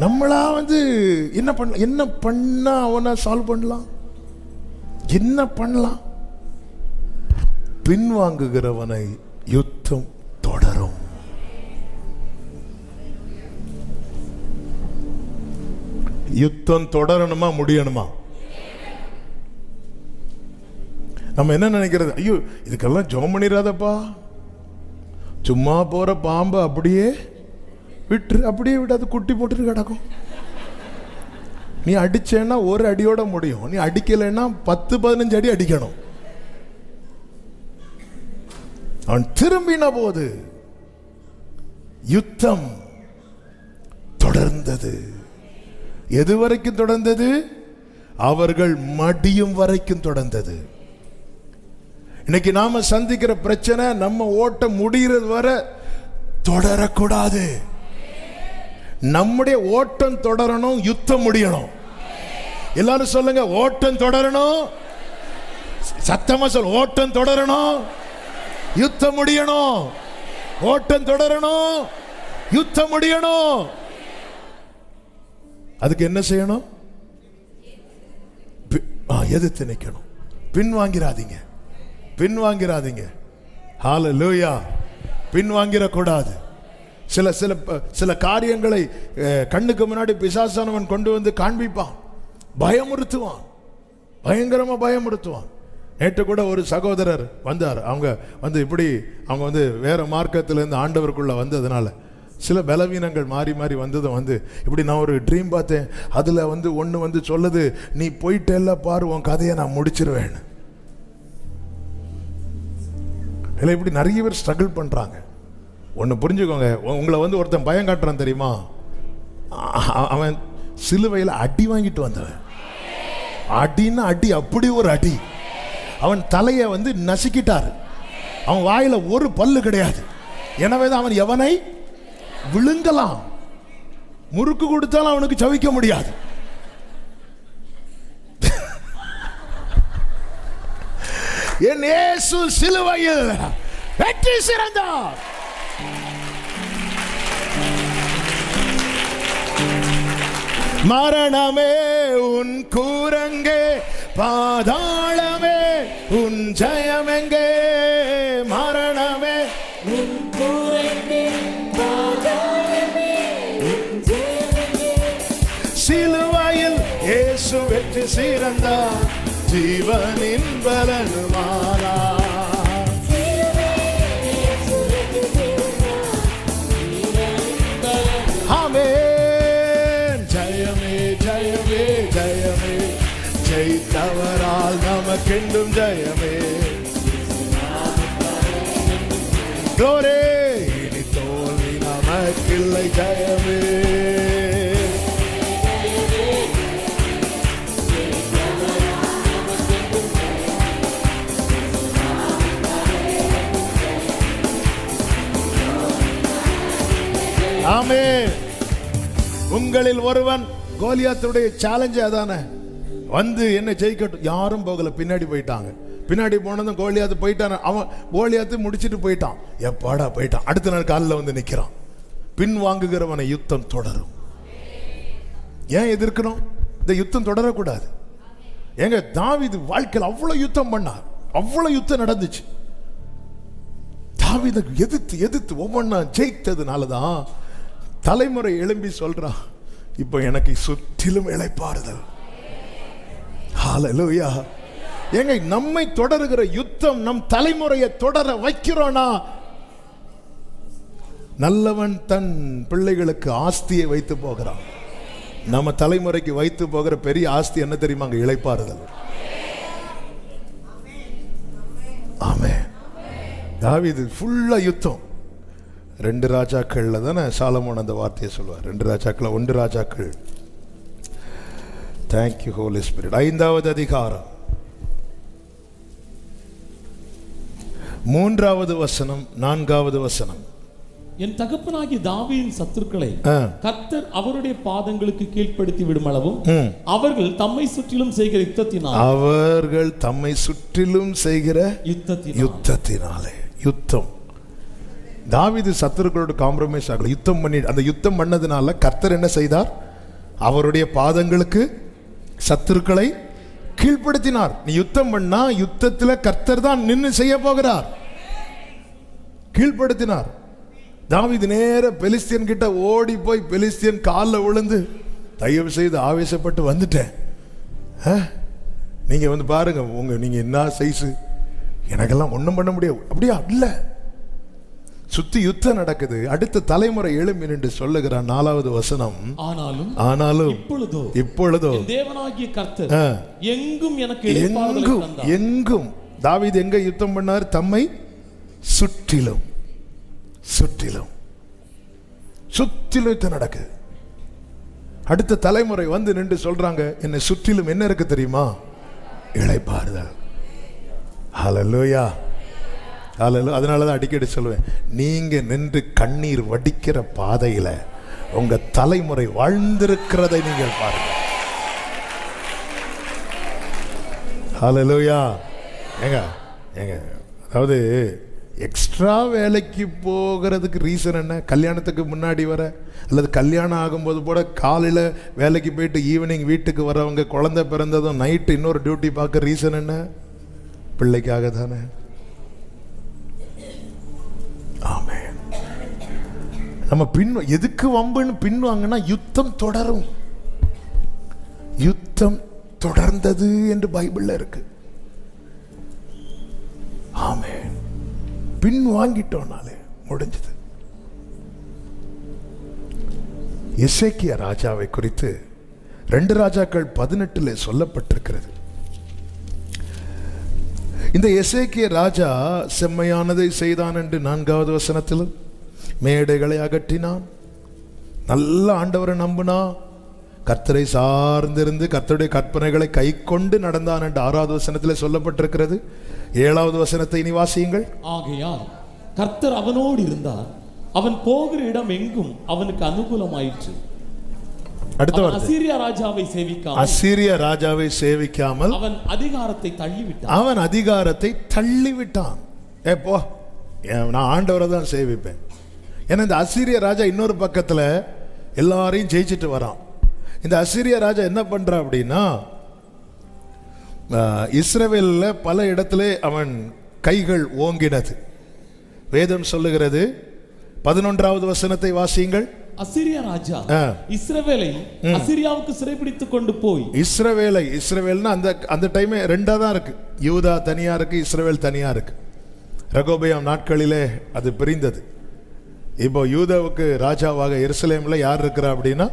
நம்மளா என்ன பண்ணா அவனை சால்வ் பண்ணலாம்? என்ன பண்ணலாம்? பின்வாங்குகிறவனை யுத்தம் தொடரும். யுத்தம் தொடரணுமா முடியணுமா? நம்ம என்ன நினைக்கிறது? ஐயோ இதுக்கெல்லாம் ஜெபம் பண்ணிடாதப்பா, சும்மா போற பாம்பு அப்படியே விட்டு, அப்படியே விடாது, குட்டி போட்டு கிடக்கும். நீ அடிச்சேன்னா ஒரு அடியோட முடியும், நீ அடிக்கலைன்னா 10-15 அடி அடிக்கணும். அவன் திரும்பின போது யுத்தம் தொடர்ந்தது. எது வரைக்கும் தொடர்ந்தது? அவர்கள் மடியும் வரைக்கும் தொடர்ந்தது. இன்னைக்கு நாம சந்திக்கிற பிரச்சனை நம்ம ஓட்டம் முடிகிறது வரை தொடரக்கூடாது. நம்முடைய ஓட்டம் தொடரணும், யுத்தம் முடியணும். எல்லாரும் சொல்லுங்க, ஓட்டம் தொடரணும். சத்தமா சொல், ஓட்டம் தொடரணும், யுத்தம் முடியணும். ஓட்டம் தொடரணும், யுத்தம் முடியணும். அதுக்கு என்ன செய்யணும்? எதிர்த்து நிக்கணும். பின்வாங்கிறாதீங்க. ஹல்லேலூயா. பின்வாங்கிடக்கூடாது. சில காரியங்களை கண்ணுக்கு முன்னாடி பிசாசானவன் கொண்டு வந்து காண்பிப்பான், பயமுறுத்துவான், பயங்கரமா பயமுறுத்துவான். நேற்று கூட ஒரு சகோதரர் வந்தார். அவங்க இப்படி வேற மார்க்கத்திலிருந்து ஆண்டவருக்குள்ள வந்ததுனால சில பலவீனங்கள் மாறி மாறி வந்ததும் இப்படி நான் ஒரு ட்ரீம் பார்த்தேன். அதில் ஒன்று சொல்லுது, நீ போயிட்டேல்ல பாரு, உன் கதையை நான் முடிச்சிருவேன். இல்லை, இப்படி நிறைய பேர் ஸ்ட்ரகிள் பண்ணுறாங்க. ஒன்று புரிஞ்சுக்கோங்க, உங்களை ஒருத்தன் பயம் காட்டுறான் தெரியுமா? அவன் சிலுவையில் அடி வாங்கிட்டு வந்தவன். அடின்னா அடி, அப்படி ஒரு அடி. அவன் தலையை வந்து நசுக்கிட்டார். அவன் வாயில ஒரு பல்லு கிடையாது. எனவேதான் அவன் எவனை விழுங்கலாம். முறுக்கு கொடுத்தாலும் அவனுக்கு சவிக்க முடியாது. என் இயேசு சிலுவையில் வெற்றி சிறந்தார். மரணமே உன் கூரங்கே, பாதாளமே உன் ஜெயமெங்கே. மரணமே உன் கூரங்கே, பாதாளமே உன் ஜெயமெங்கே. சிலுவையில் இயேசு வெற்றி சிறந்தார், ஜீவனின் பலனுமானார். ஆமென். ஜெயமே ஜெயமே ஜெயமே, ஜெயித்தவரால் நமக்கென்றும் ஜெயமே. glory, இனி தோல்வி நமக்கில்லை. ஜெயமே ஆமென். உங்களில் ஒருவன், கோலியாத்துடைய சேலஞ்ச் அதானே, வந்து என்ன ஜெயிக்கட்டும். யாரும் போகல, பின்னாடி போயிட்டாங்க. பின்னாடி போனதும் கோலியாத்து போயிட்டான். அவன் கோலியாத்து முடிச்சிட்டு போயிட்டான். எப்பாடா போயிட்டான். அடுத்த நாள் காலில் வந்து நிற்கிறான். பின் வாங்குகிறவனை யுத்தம் தொடரும். ஏன் எதிர்க்கணும்? இந்த யுத்தம் தொடரக்கூடாது. எங்க தாவீது வாழ்க்கையில் அவ்வளவு யுத்தம் பண்ணார், அவ்வளவு யுத்தம் நடந்துச்சு. தாவீதை எதிர்த்து எதிர்த்து ஒவ்வொன்னா ஜெயித்ததுனாலதான் தலைமுறை எழும்பி சொல்றான், இப்போ எனக்கு சுற்றிலும் இளைப்பாறுதல். ஹல்லேலூயா. ஏங்க நம்மை தொடருகிற யுத்தம் நம் தலைமுறையை தொடர வைக்கிறோனா? நல்லவன் தன் பிள்ளைகளுக்கு ஆஸ்தியை வைத்து போகிறான். நம்ம தலைமுறைக்கு வைத்து போகிற பெரிய ஆஸ்தி என்ன தெரியுமா? இளைப்பாறுதல். ஆமென். தாவீது ஃபுல்லா யுத்தம். 2 ராஜாக்கள்ல தானே சாலமோன் அந்த வார்த்தையை சொல்லுவார். 2 ராஜாக்கள் 1 ராஜாக்கள். Thank you holy spirit. 5வது அதிகாரம் 3வது வசனம் 4வது வசனம். என் தகப்பனாகிய தாவீதின் சத்துருக்களை கர்த்தர் அவருடைய பாதங்களுக்கு கீழ்ப்படுத்தி விடுமளவும் அவர்கள் தம்மை சுற்றிலும் செய்கிற யுத்தத்தினால், அவர்கள் தம்மை சுற்றிலும் செய்கிற யுத்தத்தினாலே. யுத்தம். தாவீது சத்துருக்களோட காம்ப்ரமைஸ் ஆகல, யுத்தம் பண்ணி. அந்த யுத்தம் பண்ணதுனால கர்த்தர் என்ன செய்தார்? அவருடைய பாதங்களுக்கு சத்துருக்களை கீழ்ப்படுத்தினார். நீ யுத்தம் பண்ணா யுத்தத்தில் கர்த்தர் தான் நின்று செய்ய போகிறார். கீழ்ப்படுத்தினார். தாவீது நேர பெலிஸ்தியன் கிட்ட ஓடி போய் பெலிஸ்தியன் காலில் விழுந்து, தயவு செய்து ஆவேசப்பட்டு வந்துட்டேன், நீங்க வந்து பாருங்க நீங்க என்ன சைஸு, எனக்கெல்லாம் ஒன்றும் பண்ண முடியாது. அப்படியா? இல்லை, சுத்தி யுத்தம் நடக்குது. அடுத்த தலைமுறை எழும்பி நின்று சொல்லுகிறான். 4வது வசனம். ஆனாலும் இப்பொழுதோ தேவனாகிய கர்த்தர் எங்கும் எனக்கு எங்கும். தாவீது எங்க யுத்தம் பண்ணார்? தம்மை சுற்றிலும். சுற்றிலும் சுற்றிலும் யுத்தம் நடக்குது. அடுத்த தலைமுறை வந்து நின்று சொல்றாங்க, என்னை சுற்றிலும் என்ன இருக்கு தெரியுமா? இளைப்பாறுதல். ஹல்லேலூயா. அதனாலதான் அடிக்கடி சொல்லுவேன், நீங்க நின்று கண்ணீர் வடிக்கிற பாதையில உங்க தலைமுறை வாழ்ந்திருக்கிறதை நீங்கள் பாருங்க. ஹல்லேலூயா. ஏங்க அதாவது எக்ஸ்ட்ரா வேலைக்கு போகிறதுக்கு ரீசன் என்ன? கல்யாணத்துக்கு முன்னாடி வர அல்லது கல்யாணம் ஆகும்போது கூட காலையில் வேலைக்கு போயிட்டு ஈவினிங் வீட்டுக்கு வரவங்க, குழந்தை பிறந்ததும் நைட்டு இன்னொரு டியூட்டி பார்க்க ரீசன் என்ன? பிள்ளைக்காக தானே. ஆமென். நம்ம எதுக்கு வம்புன்னு பின்வாங்கன்னா யுத்தம் தொடரும். யுத்தம் தொடர்ந்தது என்று பைபிள்ல இருக்கு. ஆமென். பின் வாங்கிட்டோம்னாலே முடிஞ்சது. எசேக்கியா ராஜாவை குறித்து 2 ராஜாக்கள் 18 சொல்லப்பட்டிருக்கிறது. இந்த எசேக்கியா ராஜா செம்மையானதை செய்தான் என்று 4வது வசனத்திலும், மேடைகளை அகற்றினான், நல்ல ஆண்டவரை நம்பினா, கர்த்தரை சார்ந்திருந்து கர்த்தருடைய கற்பனைகளை கை கொண்டு நடந்தான் என்று 6வது வசனத்தில் சொல்லப்பட்டிருக்கிறது. 7வது வசனத்தை இனி வாசியுங்கள். ஆகையால் கர்த்தர் அவனோடு இருந்தார், அவன் போகிற இடம் எங்கும் அவனுக்கு அனுகூலமாயிற்று. அடுத்த அவன் அசீரியா ராஜாவை சேவிக்காமல் அசீரிய ராஜாவை சேவிக்காமல் அவன் அதிகாரத்தை தள்ளிவிட்டான். அவன் அதிகாரத்தை தள்ளிவிட்டான். போ, நான் ஆண்டவரை தான் சேவிப்பேன். ஏன்னா இந்த அசீரிய ராஜா இன்னொரு பக்கத்தில் எல்லாரையும் ஜெயிச்சுட்டு வரான். இந்த அசீரிய ராஜா என்ன பண்றான் அப்படின்னா, இஸ்ரவேலில் பல இடத்துல அவன் கைகள் ஓங்கினது. வேதம் சொல்லுகிறது. 11வது வசனத்தை வாசியுங்கள். அசீரியா ராஜா இஸ்ரவேலை அசீரியாவுக்கு சிறைபிடித்துக் கொண்டு போய் இஸ்ரவேல்னா அந்த டைம் ரெண்டா தான் இருக்கு. யூதா தனியா இருக்கு, இஸ்ரவேல் தனியா இருக்கு. ரெகோபெயாம் நாட்களிலே அது பிரிந்தது. இப்போ யூதாவுக்கு ராஜாவாக எருசலேம்ல யார் இருக்கிறா அப்படின்னா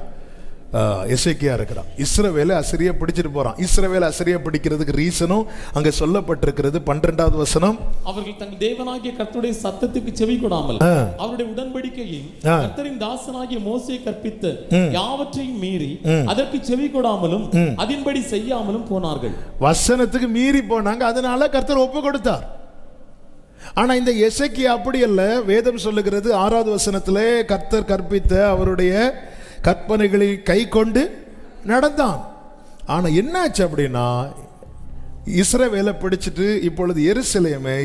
எசேக்கியா இருக்கிறான். இஸ்ரவேலை அசீரியா பிடிச்சிட்டு போறான். இஸ்ரவேலை அசீரியா பிடிக்கிறதுக்கு ரீசனும் அங்க சொல்லப்பட்டிருக்கிறது. 12வது வசனம், அவர்கள் தங்கள் தேவனாகிய கர்த்தருடைய சத்தத்துக்கு செவி கொடாமல் அவருடைய உடன்படிக்கையை கர்த்தரின் தாசனாகிய மோசே கற்பித்த யாவற்றையும் மீறி அதற்கு செவி கொடாமலும் அதன்படி செய்யாமலும் போனார்கள். வசனத்துக்கு மீறி போனாங்க, அதனால கர்த்தர் ஒப்பு கொடுத்தார். ஆனா இந்த எசேக்கியா அப்படி அல்ல. வேதம் சொல்லுகிறது 6வது வசனத்திலே கர்த்தர் கற்பித்த அவருடைய கற்பனைகளை கை கொண்டு நடந்தான். ஆனா என்னாச்சு அப்படின்னா, இஸ்ரவேலை பிடிச்சிட்டு இப்பொழுது எருசலேமை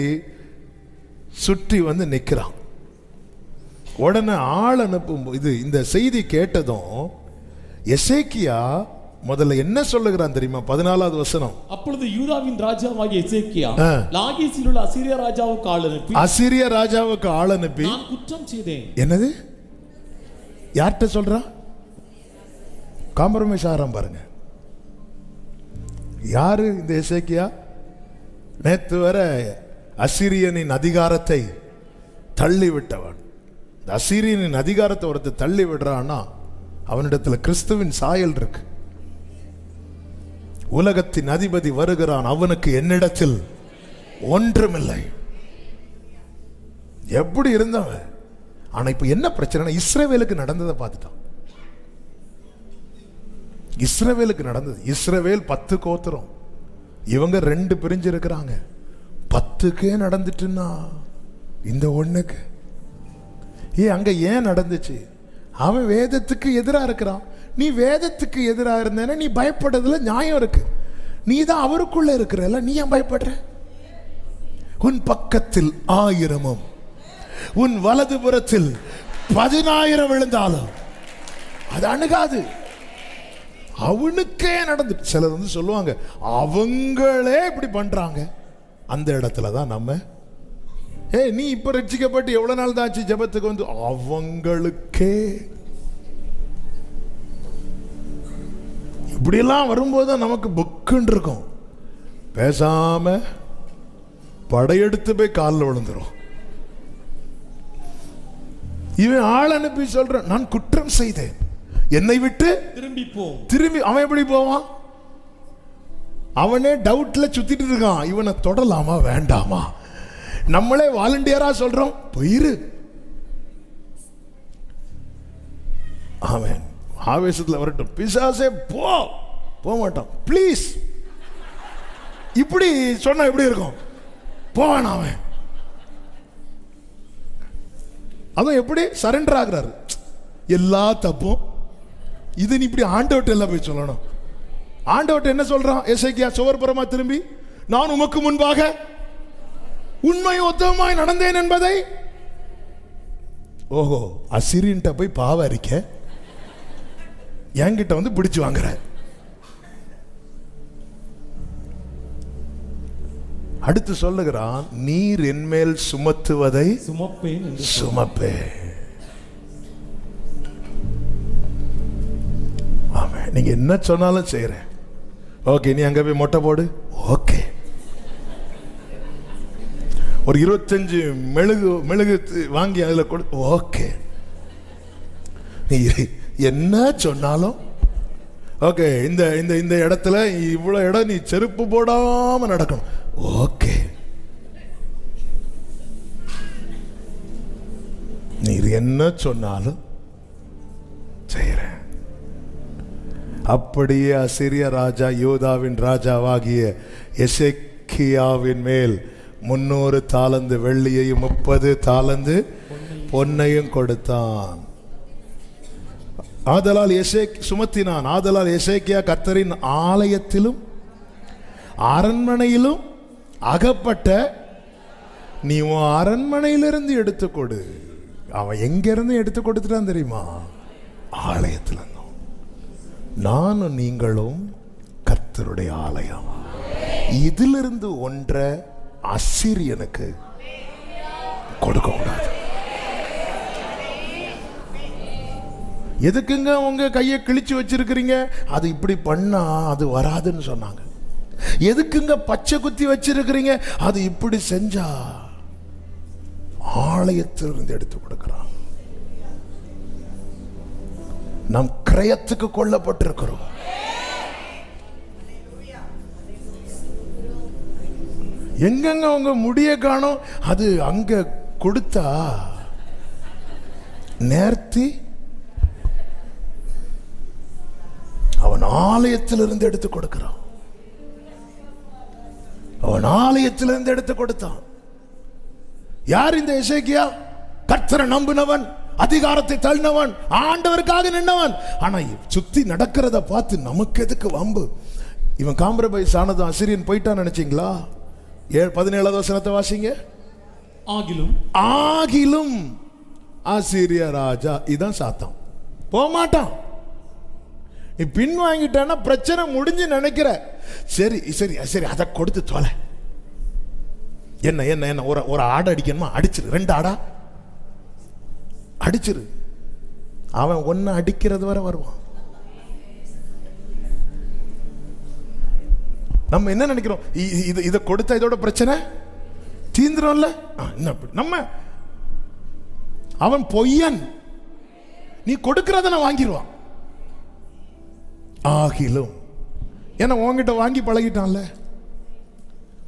சுற்றி வந்து நிற்கிறான். உடனே ஆள் அனுப்பும் இந்த செய்தி கேட்டதும் எசேக்கியா முதல்ல என்ன சொல்லுகிறான் தெரியுமா? 14வது வசனம், அப்பொழுது யூதாவின் ராஜாவாகிய எசேக்கியா லாகீசில் உள்ள அசீரியா ராஜாவுக்கு ஆள் அனுப்பி நான் குற்றம் செய்தேன். என்னது? யார்கிட்ட சொல்றான்? காம்ப்ரமைஸ் ஆகிறான் பாருங்க. யாரு இந்த எசேக்கியா? நேற்று வர அசீரியனின் அதிகாரத்தை தள்ளி விட்டவன். அசீரியனின் அதிகாரத்தை ஒருத்தர் தள்ளி விடுறான்னா அவனிடத்துல கிறிஸ்துவின் சாயல் இருக்கு. உலகத்தின் அதிபதி வருகிறான், அவனுக்கு என்னிடத்தில் ஒன்றுமில்லை. எப்படி இருந்தவன்? ஆனா இப்ப என்ன பிரச்சனை? இஸ்ரவேலுக்கு நடந்ததை பார்த்துட்டான். இஸ்ரவேலுக்கு நடந்தது. இஸ்ரவேல் 10 கோத்திரம், இவங்க 2 பிரிஞ்சு இருக்கிறாங்க. 10க்கே நடந்துட்டுன்னா இந்த ஒண்ணுக்கு அங்க ஏன் நடந்துச்சு? அவன் வேதத்துக்கு எதிராக இருக்கிறான். நீ வேதத்துக்கு எதிராக இருந்தேன்னா நீ பயப்படுறதுல நியாயம் இருக்கு. நீ தான் அவருக்குள்ள இருக்கிற, நீ ஏன் பயப்படுற? உன் பக்கத்தில் 1000 உன் வலதுபுறத்தில் 10,000 விழுந்தாலும் அது அணுகாது. அவனுக்கே நடந்து. சிலர் வந்து சொல்லுவாங்க அவங்களே இப்படி பண்றாங்க. அந்த இடத்துல தான் நம்ம நீ இப்ப ரட்சிக்கப்பட்டு எவ்வளவு நாள் தான் ஆச்சு ஜெபத்துக்கு வந்து? அவங்களுக்கே இப்படியெல்லாம் வரும்போது நமக்கு புக்குன்னு இருக்கும். பேசாம படையெடுத்து போய் காலில் விழுந்துரும். இவன் ஆள் அனுப்பி சொல்றான், நான் குற்றம் செய்தேன், என்னை விட்டு திரும்பி. அவன் எப்படி போவான்? அவனே டவுட்ல சுத்திட்டு இருக்கான், இவனை தொடலாமா வேண்டாமா? நம்மளே வாலண்டியரா சொல்றோம் போயிரு. அவன் ஆவேசத்துல வரட்டும், பிசாசே போக மாட்டான். பிளீஸ் இப்படி சொன்னா எப்படி இருக்கும்? போவான் அவன். அவன் எப்படி சரண்டர் ஆகுறாரு? எல்லா தப்பும் இது நீ இப்படி ஆண்டவர்ட்ட எல்லாம் போய் சொல்லணும். ஆண்டவர்ட்ட என்ன சொல்றான் எசேக்கியா? சுவர்புறமா திரும்பி நான் உமக்கு முன்பாக உண்மை உத்தமமாய் நடந்தேன் என்பதை. ஓஹோ, அசீரியன்ட்ட போய் பாவ அறிக்க என்கிட்ட வந்து பிடிச்சு வாங்குற. அடுத்து சொல்லுகிறான், நீர் என்மேல் சுமத்துவதை சுமப்பேன். நீங்க என்ன சொன்னாலும் செய்யறேன். ஓகே, நீ அங்க போய் மொட்டை போடு. ஓகே, ஒரு 25 மெழுகு வாங்கி அதுல கொடு. ஓகே, நீ என்ன சொன்னாலும் ஓகே. இந்த இந்த இந்த இடத்துல இவ்வளவு இடம் நீ செருப்பு போடாம நடக்கணும். ஓகே, நீர் என்ன சொன்னாலும் செய்யறேன். அப்படியே அசிரிய ராஜா யூதாவின் ராஜாவாகிய எசேக்கியாவின் மேல் 300 தாலந்து வெள்ளியையும் 30 தாலந்து பொன்னையும் கொடுத்தான். ஆதலால் சுமத்தினான். ஆதலால் எசேக்கியா கர்த்தரின் ஆலயத்திலும் அரண்மனையிலும் அகப்பட்ட, நீ உன் அரண்மனையிலிருந்து எடுத்துக்கொடு. அவன் எங்கிருந்து எடுத்து கொடுத்துட்டான் தெரியுமா? ஆலயத்தில். நானும் நீங்களும் கர்த்தருடைய ஆலயம். இதிலிருந்து ஒன்றை அசீரியனுக்கு கொடுக்க கூடாது. எதுக்குங்க உங்க கையை கிழிச்சு வச்சிருக்கிறீங்க? அது இப்படி பண்ணா அது வராதுன்னு சொன்னாங்க. எதுக்குங்க பச்சை குத்தி வச்சிருக்கிறீங்க? அது இப்படி செஞ்சா. ஆலயத்திலிருந்து எடுத்து கொடுக்கிறான். நாம் கிரயத்துக்கு கொல்லப்பட்டிருக்கிறோம். எங்கெங்க உங்க முடிய காணோம்? அது அங்க கொடுத்தா நேர்த்தி அவன் ஆலயத்திலிருந்து எடுத்து கொடுக்கிறான். அவன் ஆலயத்திலிருந்து எடுத்து கொடுத்தான். யார் இந்த எசேக்கியா? கர்த்தரை நம்பினவன், அதிகாரத்தை தள்ளினவன், ஆண்டவருக்காக நின்றவன். ஆனா சுத்தி நடக்கிறத பார்த்து நமக்கு எதுக்கு வம்பு? இவன் காம்ப்ரமைஸ் ஆனதும் அசிரியன் போயிட்டான் நினைச்சீங்களா? 17வது வசனத்தை வாசிங்க. ஆகிலும் அசீரிய ராஜா, இதான் சாத்தான், போக மாட்டான். நீ பின் வாங்கிட்டான்னா பிரச்சனை முடிஞ்சு நினைக்கிற. சரி சரி சரி, அதை கொடுத்து தொலை. என்ன என்ன என்ன ஒரு ஆடை அடிக்கணுமா? அடிச்சிரு. 2 ஆடா அடிச்சிரு. அவன் ஒன்னு அடிக்கிறது வரை வருவான். நம்ம என்ன நினைக்கிறோம்? இதை கொடுத்தா இதோட பிரச்சனை தீந்துரும்ல. நம்ம அவன் பொய்யன். நீ கொடுக்கிறத நான் வாங்கிடுவான். ஆகிலும் ஏன்னா உன்கிட்ட வாங்கி பழகிட்டான்ல,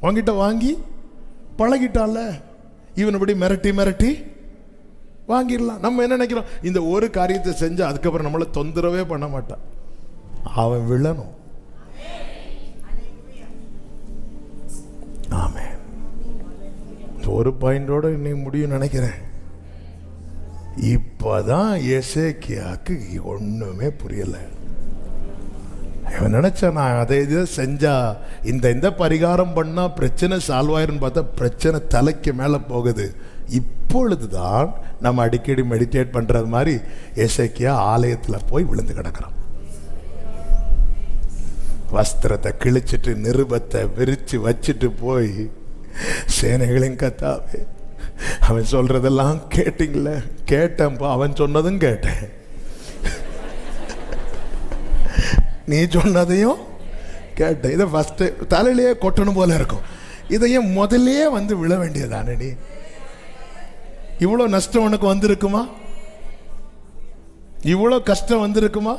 உன்கிட்ட வாங்கி பழகிட்டான்ல, இவன் இப்படி மிரட்டி மிரட்டி வாங்கிடலாம். நம்ம என்ன நினைக்கிறோம்? இந்த ஒரு காரியத்தை செஞ்சா அதுக்கப்புறம் நம்மளை தொந்தரவே பண்ண மாட்டான். அவன் விழணும். ஆமென். ஒரு பாயிண்டோட இன்னைக்கு முடியும் நினைக்கிறேன். இப்பதான் எசேக்கியாக்கு ஒண்ணுமே புரியல. இவன் நினைச்சா நான் அதை இதை செஞ்சா இந்த பரிகாரம் பண்ணா பிரச்சனை சால்வ் ஆயிருன்னு பார்த்தா பிரச்சனை தலைக்கு மேல போகுது. இப்பொழுதுதான் நம்ம அடிக்கடி மெடிடேட் பண்றது மாதிரி எசேக்கியா ஆலயத்துல போய் விழுந்து கிடக்கிறான். வஸ்திரத்தை கிழிச்சிட்டு நிருபத்தை விரிச்சு வச்சுட்டு போய், சேனைகளின் கர்த்தாவே, அவன் சொல்றதெல்லாம் கேட்டீங்கள? கேட்டேன்ப்பா. அவன் சொன்னதும் கேட்டேன், நீ சொன்னதையும் கேட்டேன். இதை ஃபர்ஸ்ட் தலையிலேயே கொட்டணும் போல இருக்கும். இதையும் முதலே வந்து விழ வேண்டியதானே? நீ இவ்வளோ நஷ்டம் உனக்கு வந்திருக்குமா? இவ்வளோ கஷ்டம் வந்திருக்குமா?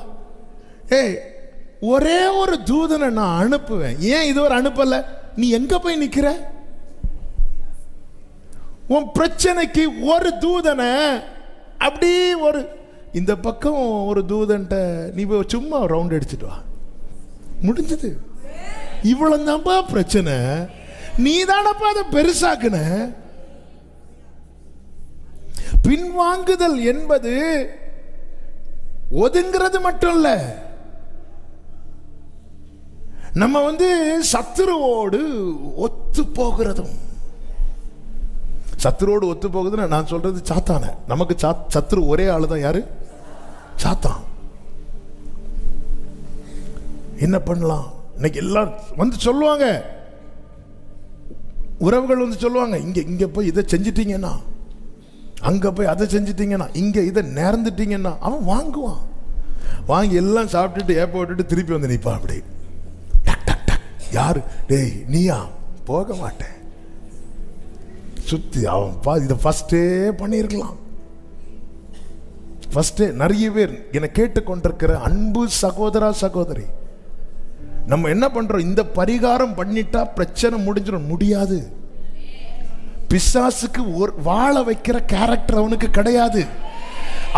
ஏய், ஒரே ஒரு தூதனை நான் அனுப்புவேன். ஏன் இது ஒரு அனுப்பல? நீ எங்க போய் நிக்கிற? உன் பிரச்சனைக்கு ஒரு தூதனை அப்படி ஒரு இந்த பக்கம் ஒரு தூதன்ட்ட நீ போய் சும்மா ரவுண்ட் அடிச்சுட்டு வா, முடிஞ்சது. இவ்வளவு தான்ப்பா பிரச்சனை. நீ தானப்பா அதை பெருசாக்குன. பின்வாங்குதல் என்பது ஒதுங்கிறது மட்டும் இல்ல, நம்ம சத்துருவோடு ஒத்து போகிறதும். சத்துருவோடு ஒத்து போகுதுன்னு நான் சொல்றது சாத்தான. நமக்கு சத்துரு ஒரே ஆளுதான். யாரு? சாத்தான். என்ன பண்ணலாம்? இன்னைக்கு எல்லாம் சொல்லுவாங்க, உறவுகள் சொல்லுவாங்க, இங்க போய் இதை செஞ்சிட்டீங்கன்னா, அங்க போய் அதை செஞ்சிட்டீங்கன்னா, இங்க இதை நேர்ந்துட்டீங்கன்னா. அவன் வாங்குவான். வாங்கி எல்லாம் சாப்பிட்டுட்டு ஏப்ப விட்டுட்டு திருப்பி வந்து நிற்பான். அப்படி டக் டக் டக். யாரு? டேய் நீயா? போக மாட்டேன். சுத்தி அவன் இதை ஃபர்ஸ்டே பண்ணியிருக்கலாம். ஃபர்ஸ்டே. நிறைய பேர் என்னை கேட்டுக்கொண்டிருக்கிற அன்பு சகோதரா சகோதரி, நம்ம என்ன பண்றோம்? இந்த பரிகாரம் பண்ணிட்டா பிரச்சனை முடிஞ்சிடும். முடியாது. பிசாசுக்கு வாழ வைக்கிற கேரக்டர் அவனுக்கு கிடையாது.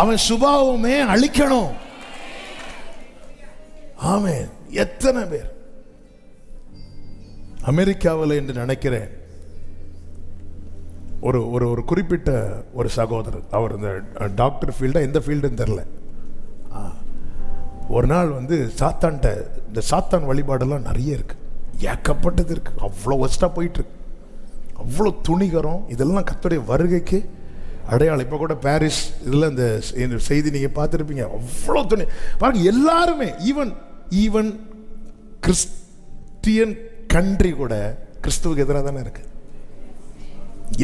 அவன் சுபாவமே அழிக்கணும். ஆமென். எத்தனை பேர் அமெரிக்காவில் என்று நினைக்கிறேன், ஒரு ஒரு ஒரு குறிப்பிட்ட ஒரு சகோதரர், அவர் இந்த டாக்டர் ஃபீல்டா எந்த ஃபீல்டுன்னு தெரில, ஒரு நாள் வந்து சாத்தான்ட்ட இந்த சாத்தான் வழிபாடெல்லாம் நிறைய இருக்கு, ஏக்கப்பட்டது இருக்கு, அவ்வளோ ஒஸ்ட்டாக போயிட்டு இருக்கு, அவ்வளோ துணிகரம், இதெல்லாம் கர்த்தருடைய வருகைக்கு அடையாளம். இப்போ கூட பாரிஸ் இதில் இந்த செய்தி நீங்கள் பார்த்துருப்பீங்க, அவ்வளோ துணி பாருங்க. எல்லாருமே ஈவன் கிறிஸ்டியன் கண்ட்ரி கூட கிறிஸ்துவுக்கு எதிராக தானே இருக்கு.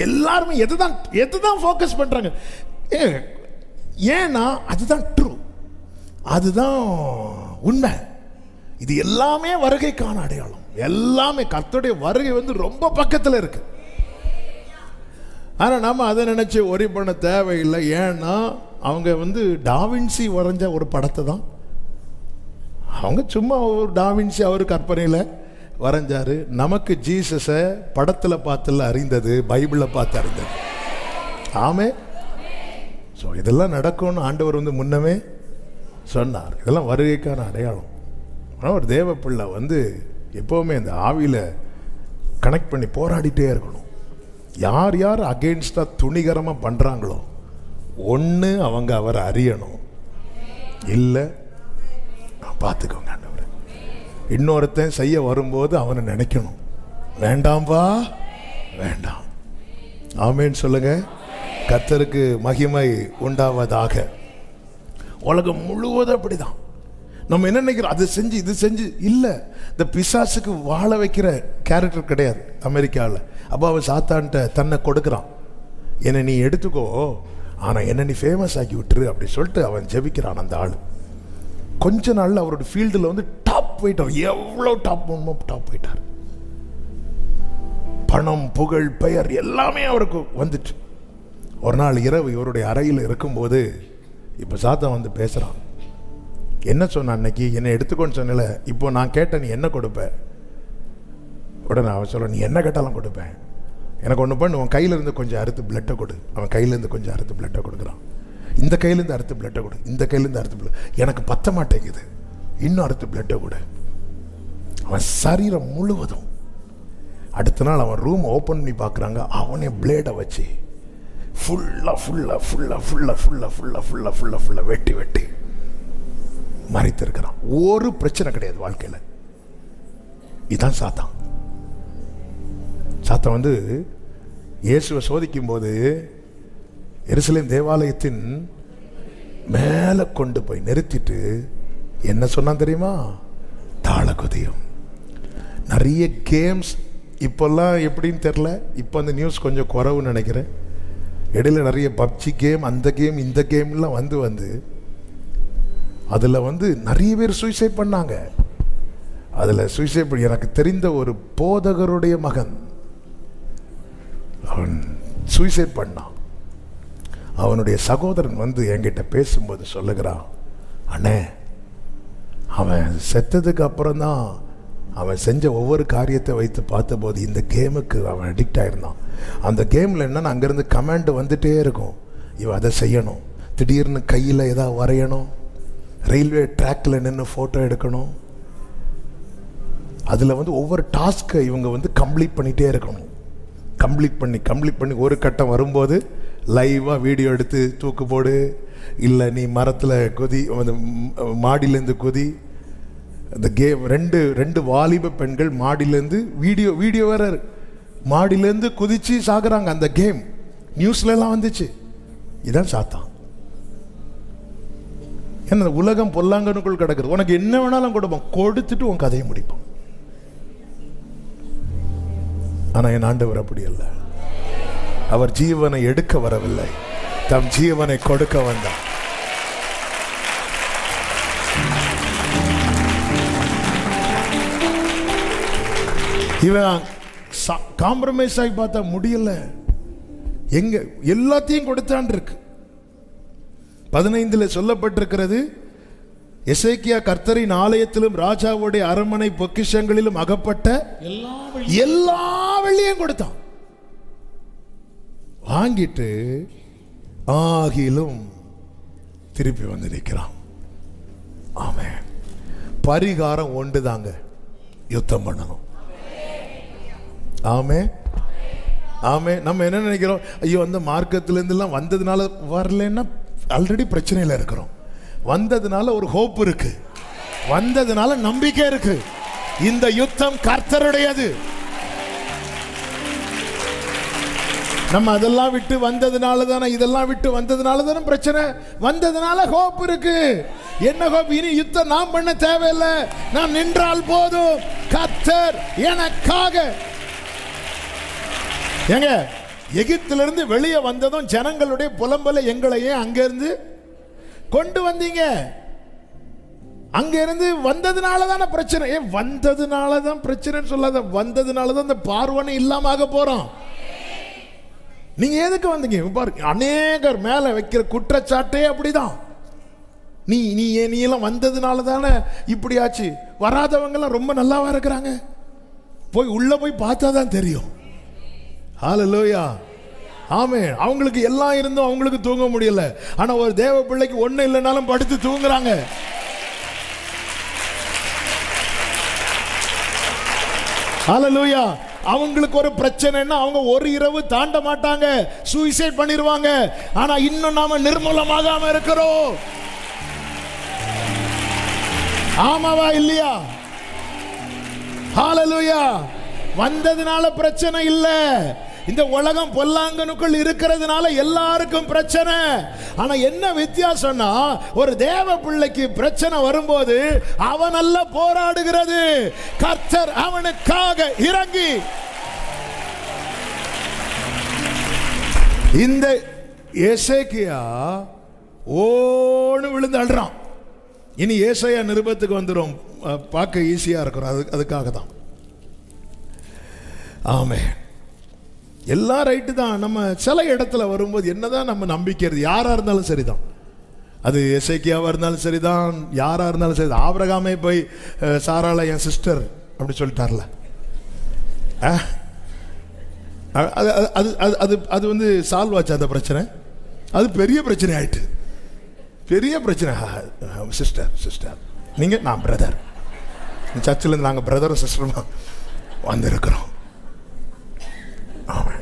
எல்லாருமே எதுதான் ஃபோக்கஸ் பண்றாங்க? ஏன்னா அதுதான் ட்ரூ, அதுதான் உண்மை. இது எல்லாமே வருகைக்கான அடையாளம். எல்லாமே கர்த்தருடைய வருகை வந்து ரொம்ப பக்கத்தில் இருக்கு. ஆனா நம்ம அதை நினைச்சு ஒரி பண்ண தேவையில்லை. ஏன்னா அவங்க வந்து டாவின்சி வரைஞ்ச ஒரு படத்தை தான், அவங்க சும்மா ஒரு டாவின்சி அவர் கற்பனையில் வரைஞ்சாரு. நமக்கு ஜீசஸை படத்தில் பார்த்துல அறிந்தது, பைபிளில் பார்த்து அறிந்தது. ஆமே. ஸோ இதெல்லாம் நடக்கும்னு ஆண்டவர் வந்து முன்னமே சொன்னார். இதெல்லாம் வருகைக்கான அடையாளம். ஆனால் ஒரு தேவ பிள்ளை வந்து எப்போவுமே இந்த ஆவியில் கனெக்ட் பண்ணி போராடிட்டே இருக்கணும். யார் யார் அகெயின்ஸ்டாக துணிகரமாக பண்ணுறாங்களோ, ஒன்று அவங்க அவரை அறியணும், இல்லை பார்த்துக்கோங்க ஆண்டவர். இன்னொருத்தன் செய்ய வரும்போது அவனை நினைக்கணும், வேண்டாம்பா வேண்டாம். ஆமேன்னு சொல்லுங்க. கர்த்தருக்கு மகிமை உண்டாவதாக. உலகம் முழுவதும் அப்படிதான். நம்ம என்ன நினைக்கிறோம், அது செஞ்சு இது செஞ்சு இல்லை. இந்த பிசாசுக்கு வாழ வைக்கிற கேரக்டர் கிடையாது அமெரிக்காவில். அப்போ அவன் சாத்தான்ட்ட தன்னை கொடுக்குறான், என்னை நீ எடுத்துக்கோ, ஆனால் என்னை நீ ஃபேமஸ் ஆக்கி விட்டுரு அப்படி சொல்லிட்டு அவன் ஜெபிக்கிறான். அந்த ஆள் கொஞ்ச நாளில் அவரோட ஃபீல்டில் வந்து டாப் போயிட்டார். எவ்வளோ டாப் பண்ணுமோ டாப் போயிட்டார். பணம், புகழ், பெயர் எல்லாமே அவருக்கு வந்துட்டு. ஒரு நாள் இரவு இவருடைய அறையில் இருக்கும்போது இப்போ சாத்தான் வந்து பேசுகிறான். என்ன சொன்ன அன்னைக்கு, என்னை எடுத்துக்கோன்னு சொன்னல, இப்போ நான் கேட்டேன் நீ என்ன கொடுப்ப? உடனே அவன் சொல்ல, நீ என்ன கேட்டாலும் கொடுப்பேன், எனக்கு ஒன்று பண்ணு, உன் கையிலேருந்து கொஞ்சம் அறுத்து பிளட்டை கொடு. அவன் கையிலேருந்து கொஞ்சம் அறுத்து பிளட்டை கொடுக்குறான். இந்த கையிலேருந்து அறுத்து பிளட்டை கொடு, இந்த கையிலேருந்து அறுத்து பிளட், எனக்கு பத்த மாட்டேங்குது, இன்னும் அறுத்து பிளட்டை கொடு. அவன் சரீரம் முழுவதும். அடுத்த நாள் அவன் ரூம் ஓப்பன் பண்ணி பார்க்குறாங்க, அவனே பிளேடை வச்சு ஃபுல்லாக வெட்டி வெட்டி மறைத்திருக்கிறான். ஒரு பிரச்சனை கிடையாது வாழ்க்கையில். இதுதான் சாத்தான். சாத்தான் வந்து இயேசுவை சோதிக்கும் போது எருசலேம் தேவாலயத்தின் மேலே கொண்டு போய் நிறுத்திட்டு என்ன சொன்னான் தெரியுமா? தாள குதியம். நிறைய கேம்ஸ் இப்போல்லாம் எப்படின்னு தெரில, இப்போ அந்த நியூஸ் கொஞ்சம் குறவுன்னு நினைக்கிறேன். இடையில நிறைய பப்ஜி கேம், அந்த கேம், இந்த கேம்லாம் வந்து அதில் வந்து நிறைய பேர் சூசைட் பண்ணாங்க. அதில் சூசைட் பண்ணி எனக்கு தெரிந்த ஒரு போதகருடைய மகன் அவன் சூசைட் பண்ணான். அவனுடைய சகோதரன் வந்து என்கிட்ட பேசும்போது சொல்லுகிறான், அண்ணே அவன் செத்ததுக்கு அப்புறம்தான் அவன் செஞ்ச ஒவ்வொரு காரியத்தை வைத்து பார்த்தபோது இந்த கேமுக்கு அவன் அடிக்ட் ஆகிருந்தான். அந்த கேமில் என்னன்னா அங்கேருந்து கமாண்டு வந்துட்டே இருக்கும், இவன் அதை செய்யணும், திடீர்னு கையில் ஏதாவது வரையணும், ரயில்வே ட்ராக்கில் நின்று ஃபோட்டோ எடுக்கணும். அதில் வந்து ஒவ்வொரு டாஸ்க்கை இவங்க வந்து கம்ப்ளீட் பண்ணிகிட்டே இருக்கணும். கம்ப்ளீட் பண்ணி ஒரு கட்டம் வரும்போது லைவாக வீடியோ எடுத்து தூக்கு போடு, இல்லை நீ மரத்தில் குதி, அந்த மாடியிலேருந்து குதி. அந்த கேம் ரெண்டு வாலிப பெண்கள் மாடியிலேருந்து வீடியோ வேற மாடியிலேருந்து குதிச்சு சாகுறாங்க. அந்த கேம் நியூஸ்லாம் வந்துச்சு. இதான் சாத்தான். ஏன்னா உலகம் பொல்லாங்கனுக்குள் கிடக்குது. உனக்கு என்ன வேணாலும் கொடுப்போம், கொடுத்துட்டு உன் கதையை முடிப்போம். ஆனா என் ஆண்டவர் அப்படி அல்ல. அவர் ஜீவனை எடுக்க வரவில்லை, தம் ஜீவனை கொடுக்க வந்தார். இவன் காம்ப்ரமைஸ் ஆகி பார்த்தா முடியல. எங்க எல்லாத்தையும் கொடுத்தான் இருக்கு. 15 சொல்லப்பட்டிருக்கிறது, எசேக்கியா கர்த்தரின் ஆலயத்திலும் ராஜாவுடைய அரண்மனை பொக்கிஷங்களிலும் அகப்பட்ட எல்லா வெள்ளியும் கொடுத்தான். வாங்கிட்டு ஆகிலும் திருப்பி வந்து நிற்கிறான். ஆமென். பரிகாரம் ஒன்றுதாங்க, யுத்தம் பண்ணணும். ஆமே ஆமே. நம்ம என்ன நினைக்கிறோம், ஐயோ அந்த மார்க்கத்திலேருந்துலாம் வந்ததுனால வரலன்னா ஆல்ரெடி பிரச்சனையில் இருக்கிறோம். வந்ததுனால ஒரு ஹோப் இருக்கு, வந்ததுனால நம்பிக்கை இருக்கு. இந்த யுத்தம் கர்த்தருடையது. நம்ம அதெல்லாம் விட்டு வந்ததுனால தானே, இதெல்லாம் விட்டு வந்ததுனால தானே பிரச்சனை. வந்ததுனால ஹோப் இருக்கு. என்ன ஹோப்? இனி யுத்தம் நாம் பண்ண தேவையில்லை, நாம் நின்றால் போதும், கர்த்தர் எனக்காக. ஏங்க, எகிப்திலிருந்து வெளியே வந்ததும் ஜனங்களுடைய புலம்பலை எங்களையே அங்கிருந்து கொண்டு வந்தீங்க. அங்க இருந்து வந்ததுனால தானே பிரச்சனை. வந்ததுனால தான் பிரச்சனைன்னு சொல்லாத, வந்ததுனால தான் இந்த பார்வனை இல்லாம ஆக போறோம். நீங்க எதுக்கு வந்தீங்க பாருங்க. அநேகர் மேல வைக்கிற குற்றச்சாட்டே அப்படிதான். நீ நீ நீ எல்லாம் வந்ததுனால தானே இப்படி ஆச்சு. வராதவங்க எல்லாம் ரொம்ப நல்லாவா இருக்கிறாங்க? போய் உள்ள போய் பார்த்தா தான் தெரியும். ஹல்லேலூயா, ஆமென். அவங்களுக்கு எல்லாம் இருந்தும் அவங்களுக்கு தூங்க முடியல. ஆனா ஒரு தேவ பிள்ளைக்கு ஒண்ணு இல்லைனாலும் படுத்து தூங்குறாங்க. ஹல்லேலூயா. அவங்களுக்கு ஒரு பிரச்சனைன்னா அவங்க ஒரு இரவு தாண்ட மாட்டாங்க, சூசைட் பண்ணிடுவாங்க. ஆனா இன்னும் நாம நிர்மூலமாகாம இருக்கிறோம். ஆமாவா இல்லையா? ஹல்லேலூயா. வந்ததுனால பிரச்சனை இல்ல. இந்த உலகம் பொல்லாங்கனுக்குள் இருக்கிறதுனால எல்லாருக்கும் பிரச்சனை. ஆனா என்ன வித்தியாசம்னா, ஒரு தேவ பிள்ளைக்கு பிரச்சனை வரும்போது அவன் அல்ல போராடுகிறது, கர்த்தர் அவனுக்காக இறங்கி. இந்த எசேக்கியா ஓன்னு விழுந்து அழுறான். இனி ஏசாயா நிருபத்துக்கு வந்துடும், பார்க்க ஈஸியா இருக்கிறோம். அதுக்காக தான். ஆமென். எல்லாம் ரைட்டு தான். நம்ம சில இடத்துல வரும்போது என்னதான் நம்ம நம்பிக்கிறது, யாரா இருந்தாலும் சரிதான். அது எசேக்கியாவா இருந்தாலும் சரிதான், யாரா இருந்தாலும் சரி. ஆபிரகாமே போய் சாராளை என் சிஸ்டர் அப்படி சொல்லிட்டார்ல. அது அது அது அது வந்து சால்வ் ஆச்சு அந்த பிரச்சனை. அது பெரிய பிரச்சனை ஆயிட்டு, பெரிய பிரச்சனை. சிஸ்டர் சிஸ்டர் நீங்க, நான் பிரதர். சர்ச்சிலேருந்து நாங்கள் பிரதரும் சிஸ்டருமா வந்திருக்கிறோம். ஆமாம்.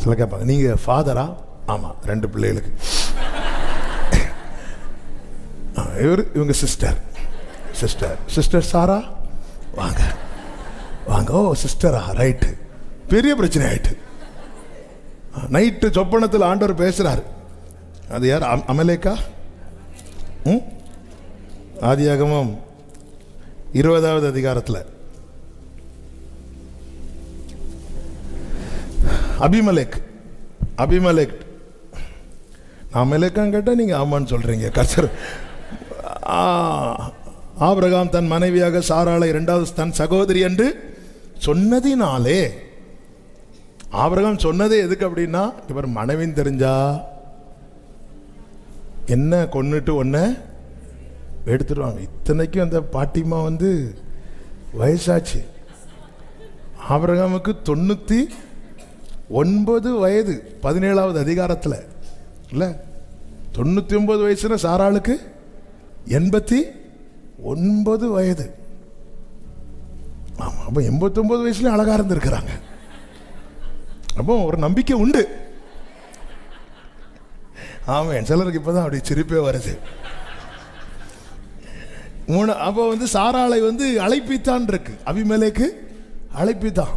சில கேட்பாங்க, நீங்கள் ஃபாதரா? ஆமாம், 2 பிள்ளைகளுக்கு. இவங்க சிஸ்டர். சிஸ்டர் சிஸ்டர் சாரா வாங்க வாங்க. ஓ சிஸ்டரா, ரைட்டு. பெரிய பிரச்சனை ஆயிட்டு. நைட்டு சொப்பனத்தில் ஆண்டவர் பேசுறாரு. அது யார்? அமலேக்கா. ஆதியாகமம் 20வது அதிகாரத்தில் அபிமலேக். அபிமலேக் அமலேக்கான்னு கேட்டால் நீங்கள் ஆமான்னு சொல்கிறீங்க. கர்த்தர் ஆபிரகாம் தன் மனைவியாக சாராளை 2வது தன் சகோதரி என்று சொன்னதினாலே. ஆபிரகாம் சொன்னதே எதுக்கு அப்படின்னா, இவர் மனைவின்னு தெரிஞ்சா என்ன கொன்னுட்டு ஒன்ன எடுத்துருவாங்க. இத்தனைக்கும் அந்த பாட்டிமா வந்து வயசாச்சு. ஆபிரகாமுக்கு 99 வயது 17வது அதிகாரத்தில் இல்லை, 99 வயசுல சாராளுக்கு 89 வயது. ஆமாம், அப்போ 89 வயசுல அழகா இருந்திருக்கிறாங்க. அப்போ ஒரு நம்பிக்கை உண்டு. ஆமாம், சிலருக்கு இப்போதான் அப்படி சிரிப்பே வருது. அப்போ வந்து சாராளை வந்து அழைப்பித்தான் இருக்கு, அபிமெலேக்கு அழைப்பித்தான்.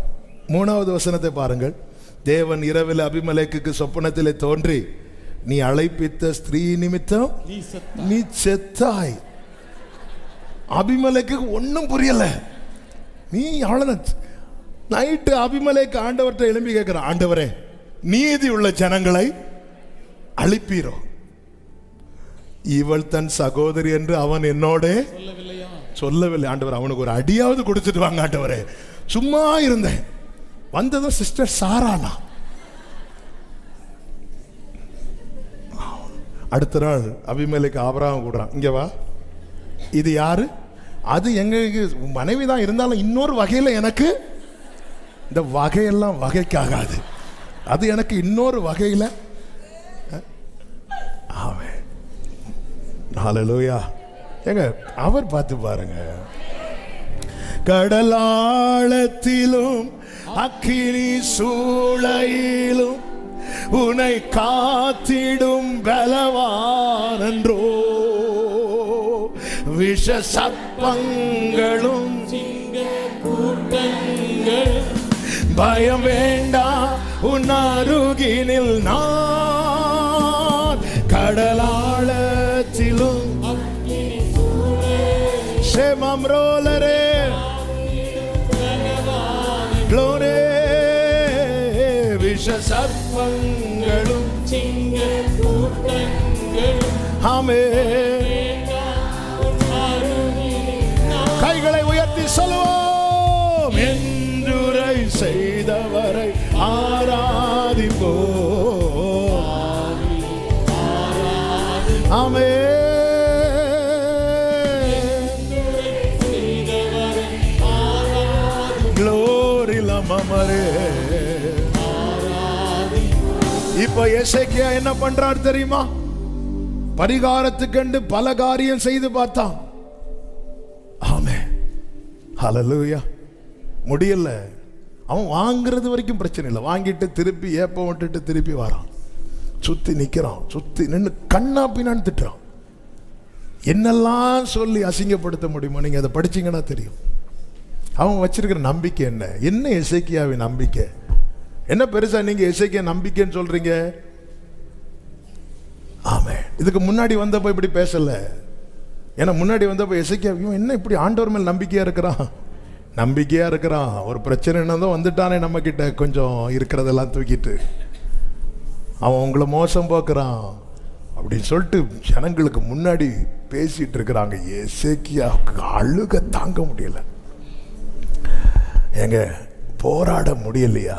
3வது வசனத்தை பாருங்கள். தேவன் இரவில் அபிமெலேக்குக்கு சொப்பனத்திலே தோன்றி, நீ அழைப்பித்த ஸ்திரீ நிமித்தம் நீ செத்தாய். அபிமெலேக்கு ஒன்றும் புரியல. நீ அவ்வளவுதான். நைட்டு அபிமெலேக்கு ஆண்டவர்கிட்ட எழும்பி கேட்கிறான், ஆண்டவரே நீதி உள்ள ஜனங்களை அழிப்பீரோ? இவள் தன் சகோதரி என்று அவன் என்னோட சொல்லவில்லை. ஆண்டவர் அவனுக்கு ஒரு அடியாவது கொடுத்துட்டு வாங்க ஆண்டவரே. சும்மா இருந்தேன். வந்ததும் சிஸ்டர் சாரானா. அடுத்த நாள் அபிமெலேக்கு ஆபிரகாம் கூடுறான், இங்க வா. இது யாரு? அது எங்களுக்கு மனைவி தான், இருந்தாலும் இன்னொரு வகையில் எனக்கு இந்த வகையெல்லாம் வகைக்காகாது. அது எனக்கு இன்னொரு வகையில். ஹல்லேலூயா. ஏங்க அவர் பார்த்து பாருங்க, கடலாழத்திலும் அக்கினி சூளையிலும் உன்னை காத்திடும் பலவானன்றோ, விஷ சர்ப்பங்களும் பயம் வேண்டாம் உன் அருகினில் நான், கடலாழத்திலும் சேமம் ரோலரே க்ளோரே, விஷ சர்ப்பங்களும் ஆமே. கைகளை உயர்த்தி சொல்லுவோம், என்றுரை செய்தவரை ஆராதிப்போ. ஆமே. இப்ப எசேக்கியா என்ன பண்றார் தெரியுமா? பரிகாரத்துக்கண்டு பல காரியம் செய்து பார்த்தான். ஆமென், ஹல்லேலூயா. முடியல. அவன் வாங்குறது வரைக்கும் பிரச்சனை இல்லை, வாங்கிட்டு திருப்பி ஏப்பம் விட்டுட்டு திருப்பி வரான், சுத்தி நிக்கிறான், சுத்தி நின்று கண்ணா பின்னான்னு திட்டுறான். என்னெல்லாம் சொல்லி அசிங்கப்படுத்த முடியுமா? நீங்க அதை படிச்சீங்கன்னா தெரியும். அவன் வச்சிருக்கிற நம்பிக்கை என்ன? என்ன எசேக்கியாவின் நம்பிக்கை என்ன? பெருசா நீங்க எசேக்கியா நம்பிக்கைன்னு சொல்றீங்க. ஆமே. இதுக்கு முன்னாடி வந்தப்ப இப்படி பேசல. ஏன்னா முன்னாடி வந்தப்ப எசேக்கியா என்ன இப்படி ஆண்டவர் மேல் நம்பிக்கையா இருக்கிறான், நம்பிக்கையா இருக்கிறான். ஒரு பிரச்சனை என்னதான் வந்துட்டானே நம்ம கிட்ட, கொஞ்சம் இருக்கிறதெல்லாம் தூக்கிட்டு அவன் உங்களை மோசம் போக்குறான் அப்படின்னு சொல்லிட்டு ஜனங்களுக்கு முன்னாடி பேசிட்டு இருக்கிறாங்க. எசேக்கியாவுக்கு அழுக தாங்க முடியல. ஏங்க, போராட முடியலையா?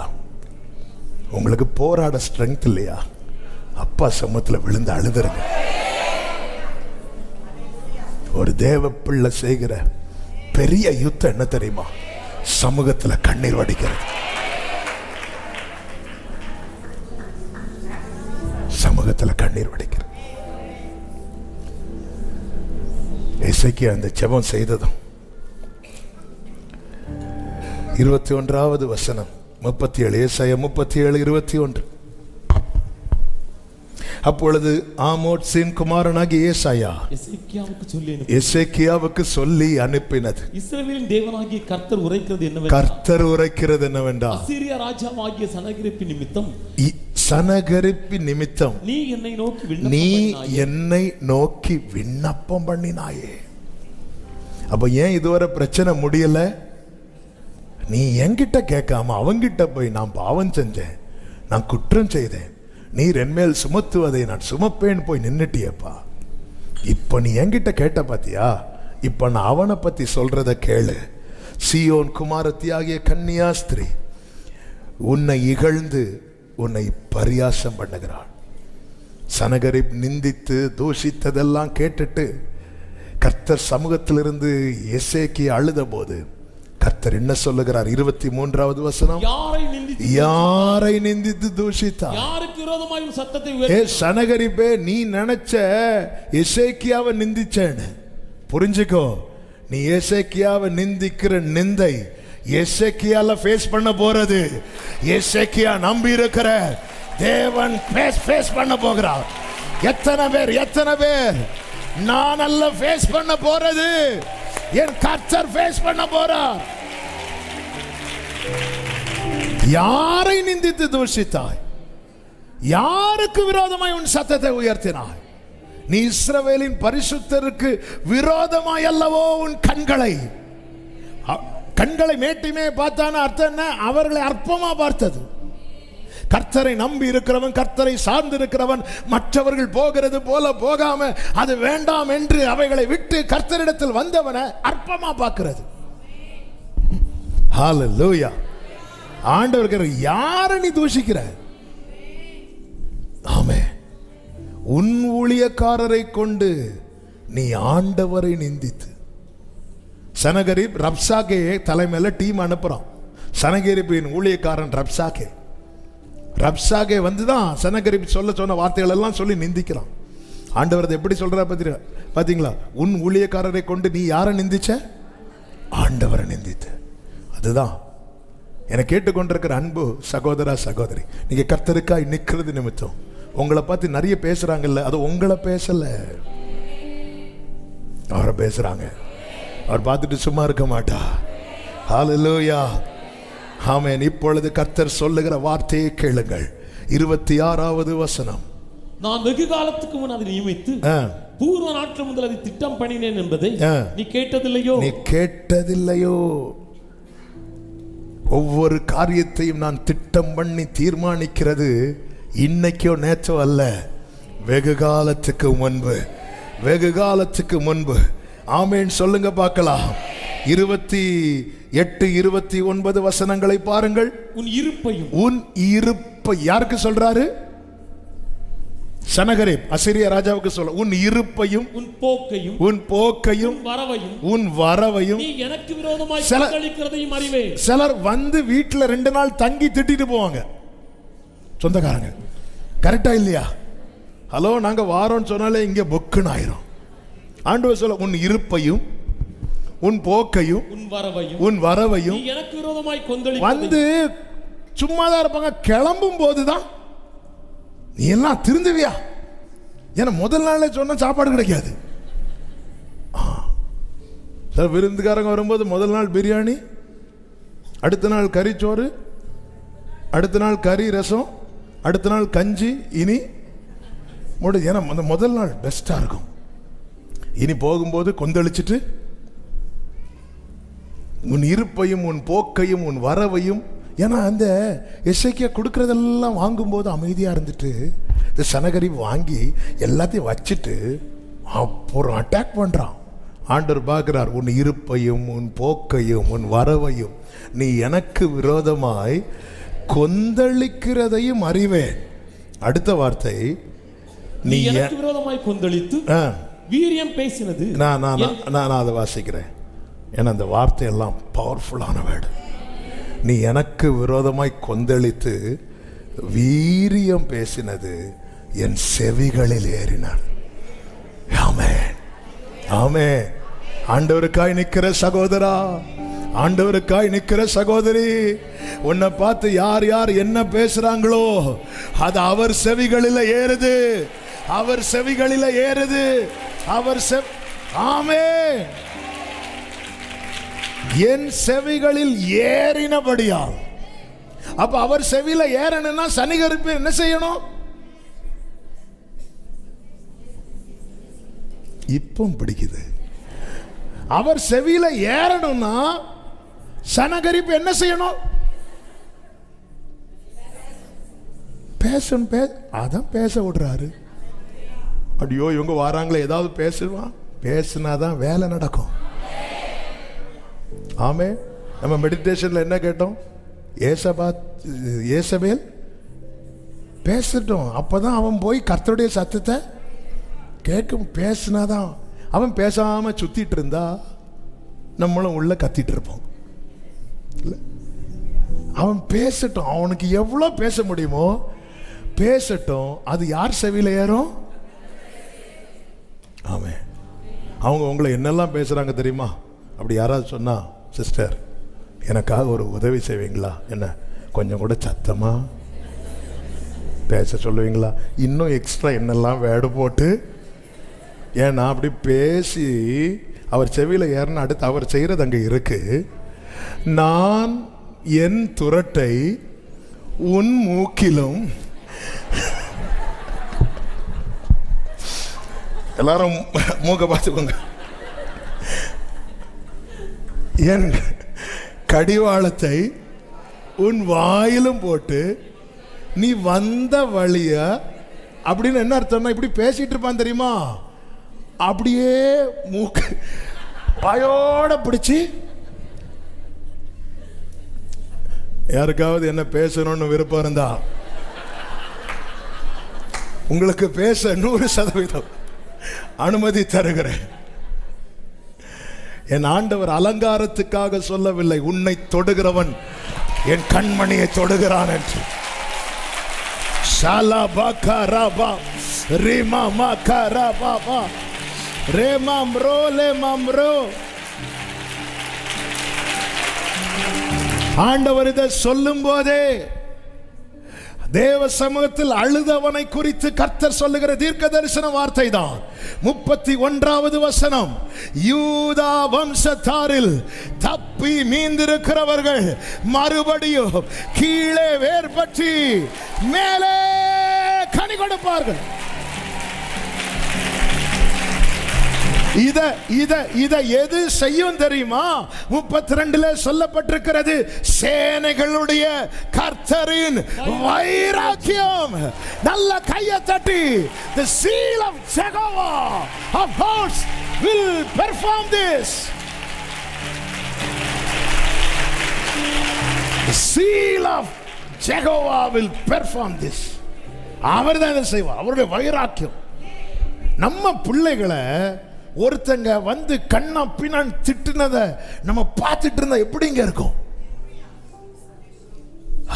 உங்களுக்கு போராட ஸ்ட்ரெங்க் இல்லையா? அப்பா சமூகத்தில் விழுந்து அழுதுருங்க. ஒரு தேவ பிள்ளை செய்கிற பெரிய யுத்தம் என்ன தெரியுமா? சமூகத்தில் கண்ணீர் வடிக்கிறது. சமூகத்தில் கண்ணீர் வடிக்கிறது. எசேக்கியா அந்த ஜெபம் செய்ததும் 21வது வசனம் 37, ஏசாயா 37:21. அப்பொழுது ஆமோத்சின் குமாரனாகிய ஏசாயா எசேக்கியாவுக்கு சொல்லி அனுப்பினது, இஸ்ரவேலின் தேவனாகிய கர்த்தர் உரைக்கிறது என்னவென்றால், கர்த்தர் உரைக்கிறது என்னவென்றால், அசீரியா ராஜாவாகிய சனகரிப்பின் நிமித்தம் நீ என்னை நோக்கி விண்ணப்பம் பண்ணினாயே. அப்ப ஏன் இதுவரை பிரச்சனை முடியல? நீ என்கிட்ட கேட்காம அவங்கிட்ட போய், நான் பாவம் செஞ்சேன், நான் குற்றம் செய்தேன், நீர் என்மேல் சுமத்துவதை நான் சுமப்பேன் போய் நின்னுட்டியப்பா. இப்ப நீ என்கிட்ட கேட்ட பாத்தியா? இப்ப நான் அவனை பத்தி சொல்றத கேளு. சீயோன் குமாரத்தியாகிய கன்னியாஸ்திரி உன்னை இகழ்ந்து உன்னை பரியாசம் பண்ணுகிறாள். சனகரிப் நிந்தித்து தூஷித்ததெல்லாம் கேட்டுட்டு கர்த்தர் சமூகத்திலிருந்து எசேக்கியா அழுத போது கர்த்தர் என்ன சொல்லுகிறார்? 23வது வசனம், யாரை நிந்தித்து தூஷித்தார்? யாருக்கு விரோதமாய் சத்தத்தை உயர்த்தினார்? சனகரிப்பே, நீ நினைச்ச எசேக்கியாவை நிந்திச்சேன்னு புரிஞ்சுக்கோ. நீ எசேக்கியாவை நிந்திக்கிற நிந்தை எசேக்கியால ஃபேஸ் பண்ண போறது. எசேக்கியா நம்பி இருக்கிற தேவன் ஃபேஸ் பண்ண போகிறார். எத்தனை பேர் நான் அல்ல ஃபேஸ் பண்ண போறது, என் கர்த்தர் ஃபேஸ் பண்ண போறார். யாரை நிந்தித்து தூஷித்தாய்? யாருக்கு விரோதமாய் உன் சத்தத்தை உயர்த்தினாய்? நீ இஸ்ரவேலின் பரிசுத்தருக்கு விரோதமாய் அல்லவோ உன் கண்களை மேட்டிமே பார்த்தான அர்த்தம் என்ன? அவர்களை அற்பமா பார்த்தது. கர்த்தரை நம்பி இருக்கிறவன், கர்த்தரை சார்ந்து இருக்கிறவன் மற்றவர்கள் போகிறது போல போகாம அது வேண்டாம் என்று அவைகளை விட்டு கர்த்தரிடத்தில் வந்தவனை அற்பமா பார்க்கிறது. ஹல்லேலூயா. ஆண்டவர் யாரை நீ தூஷிக்கிற? ஆமே. உன் ஊழியக்காரரை கொண்டு நீ ஆண்டவரை நிந்தித்து. சனகரிப் ரப்சாகே தலைமையில டீம் அனுப்புறான். சனகரிப்பின் ஊழியக்காரன் ரப்சாகே வந்துதான் சனகரிப் சொன்ன வார்த்தைகள் எல்லாம் சொல்லி நிந்திக்கிறான். ஆண்டவர் அதை எப்படி சொல்றா பாத்தீங்களா? உன் ஊழியக்காரரை கொண்டு நீ யாரை நிந்திச்ச? ஆண்டவரை நிந்தித்த. அதுதான் என்னை கேட்டுக்கொண்டிருக்கிற அன்பு சகோதரா சகோதரி, நீங்க கர்த்தருக்காய் நிக்கிறது நிமித்தம் உங்களை பார்த்து நிறைய பேசுறாங்கல்ல, அது உங்களை பேசல, அவரை பேசுறாங்க. அவர் பார்த்துட்டு சும்மா இருக்க மாட்டா. ஹல்லேலூயா, ஆமென். இப்பொழுது கர்த்தர் சொல்லுகிற வார்த்தையை கேளுங்கள். 26வது வசனம். நான் வெகு காலத்துக்கு முன் அதை நியமித்து பூர்வ நாட்கள் முதல் அதை திட்டம் பண்ணினேன் என்பதை நீ கேட்டதில்லையோ? நீ கேட்டதில்லையோ? ஒவ்வொரு காரியத்தையும் நான் திட்டம் பண்ணி தீர்மானிக்கிறது இன்னைக்கோ நேற்றோ அல்ல, வெகு காலத்துக்கு முன்பு, வெகு காலத்துக்கு முன்பு. ஆமென் சொல்லுங்க பார்க்கலாம். 28, 29 வசனங்களை பாருங்கள். உன் இருப்பையும், உன் இருப்பை யாருக்கு சொல்றாரு? சனகரேப் அசீரிய ராஜாவுக்கு சொல்ல, உன் இருப்பையும், உன் போக்கையும், உன் போக்கையும், வரவையும், உன் வரவையும் நீ எனக்கு விரோதமாய் கொந்தளிக்கிறதையும் அறிவேன். சிலர் வந்து வீட்டுல 2 நாள் தங்கி திட்டிட்டு போவாங்க, சொந்தக்காரங்க. கரெக்டா இல்லையா? ஹலோ, நாங்க வாரோன்னு சொன்னாலே இங்க பொக்குன்னு ஆயிரும். ஆண்டவர் சொல்ல, உன் இருப்பையும், உன் போக்கையும், உன் வரவையும் நீ எனக்கு விரோதமாய் கொந்தளிக்கிறதையும். வந்து சும்மாதான் இருப்பாங்க, கிளம்பும் போதுதான் நீ எல்லாம் திருந்துவியா? ஏன்னா முதல் நாளே சொன்ன சாப்பாடு கிடைக்காது. சார், விருந்துக்காரங்க வரும்போது முதல் நாள் பிரியாணி, அடுத்த நாள் கறிச்சோறு, அடுத்த நாள் கறி ரசம், அடுத்த நாள் கஞ்சி. இனி ஏன்னா அந்த முதல் நாள் பெஸ்டா இருக்கும். இனி போகும்போது கொந்தளிச்சுட்டு உன் இருப்பையும், உன் போக்கையும், உன் வரவையும். ஏன்னா அந்த எசேக்கியா கொடுக்கறதெல்லாம் வாங்கும்போது அமைதியாக இருந்துட்டு இந்த சனகரிப் வாங்கி எல்லாத்தையும் வச்சுட்டு அப்புறம் அட்டாக் பண்ணுறான். ஆண்டவர் பார்க்கிறார், உன் இருப்பையும், உன் போக்கையும், உன் வரவையும் நீ எனக்கு விரோதமாய் கொந்தளிக்கிறதையும் அறிவேன். அடுத்த வார்த்தை, நீ எனக்கு விரோதமாய் கொந்தளித்து வீரியம் பேசினது. நான் அதை வாசிக்கிறேன். ஏன்னா அந்த வார்த்தை எல்லாம் பவர்ஃபுல்லான வேர்டு. நீ எனக்கு விரோதமாய் கொந்தளித்து வீரியம் பேசினது என் செவிகளில் ஏறினான். ஆமென், ஆமென். ஆண்டவருக்காய் நிற்கிற சகோதரா, ஆண்டவருக்காய் நிற்கிற சகோதரி, உன்னை பார்த்து யார் யார் என்ன பேசுறாங்களோ அது அவர் செவிகளில் ஏறுது, அவர் செவிகளில் ஏறுது, அவர் ஆமென். என் செவிகளில் ஏறினபடியால். அப்ப அவர் செவியில ஏறணும்னா சனிகரிப்பு என்ன செய்யணும்? இப்போ பிடிக்குது. அவர் செவியில ஏறணும்னா சனகரிப்பு என்ன செய்யணும்? பேசணும். அதான் பேச விடுறாரு. அடியோ, இவங்க வராங்களே, ஏதாவது பேசுவான். பேசினாதான் வேலை நடக்கும். ஆமே. நம்ம மெடிடேஷன்ல என்ன கேட்டோம்? ஏசபேல் பேசட்டும், அப்பதான் அவன் போய் கர்த்தருடைய சத்தத்தை கேட்கும். பேசினாதான். அவன் பேசாம சுத்திட்டு இருந்தா நம்மளும் உள்ள கத்திட்டு இருப்போம். அவன் பேசட்டும், அவனுக்கு எவ்வளவு பேச முடியுமோ பேசட்டும். அது யார் செவியில ஏறும்? ஆமே. அவங்க உங்களை என்னெல்லாம் பேசுறாங்க தெரியுமா? அப்படி யாராவது சொன்னா, சிஸ்டர் எனக்காக ஒரு உதவி செய்வீங்களா? என்ன கொஞ்சம் கூட சத்தமா பேச சொல்லுவீங்களா? இன்னும் எக்ஸ்ட்ரா என்னெல்லாம் வேடு போட்டு. ஏன்னா அப்படி பேசி அவர் செவியில ஏறின அடுத்து அவர் செய்யறது அங்க இருக்கு. நான் என் துரட்டை உன் மூக்கிலும். எல்லாரும் மூக்க பார்த்துக்கோங்க. என் கடிவாளத்தை உன் வாயிலும் போட்டு நீ வந்த வழிய. அப்படின்னு என்ன அர்த்தம்னா, இப்படி பேசிட்டு இருப்பான் தெரியுமா? அப்படியே மூக்கு வாயோட பிடிச்சி. யாருக்காவது என்ன பேசணும்னு விருப்பம் இருந்தா உங்களுக்கு பேச 100% அனுமதி தருகிறேன். என் ஆண்டவர் அலங்காரத்துக்காக சொல்லவில்லை, உன்னை தொடுகிறவன் என் கண்மணியை தொடுகிறான் என்று. ரீமா மகரா பாபா ரேமாம்ரோ லேமாம்ரோ. ஆண்டவர் இதை சொல்லும் போதே தேவ சமூகத்தில் அழுதவனை குறித்து கர்த்தர் சொல்லுகிற தீர்க்க தரிசன வார்த்தை தான் 31வது வசனம். யூதா வம்சத்தாரில் தப்பி மீந்திருக்கிறவர்கள் மறுபடியும் கீழே வேர்பற்றி மேலே கனி கொடுப்பார்கள். இத எது செய்யும் தெரியுமா? 32 சொல்லப்பட்டிருக்கிறது, சேனைகளுடைய கர்த்தரின் வைராக்கியம். நல்ல கையை தட்டி, the seal of Jehovah of hosts will perform this. The seal of Jehovah will perform this. அவர் தான் இதை செய்வார். அவருடைய வைராக்கியம். நம்ம பிள்ளைகளை ஒருத்தங்க வந்து கண்ணா பின்னான் திட்டுனதை நம்ம பார்த்துட்டு இருந்தா எப்படிங்க இருக்கும்?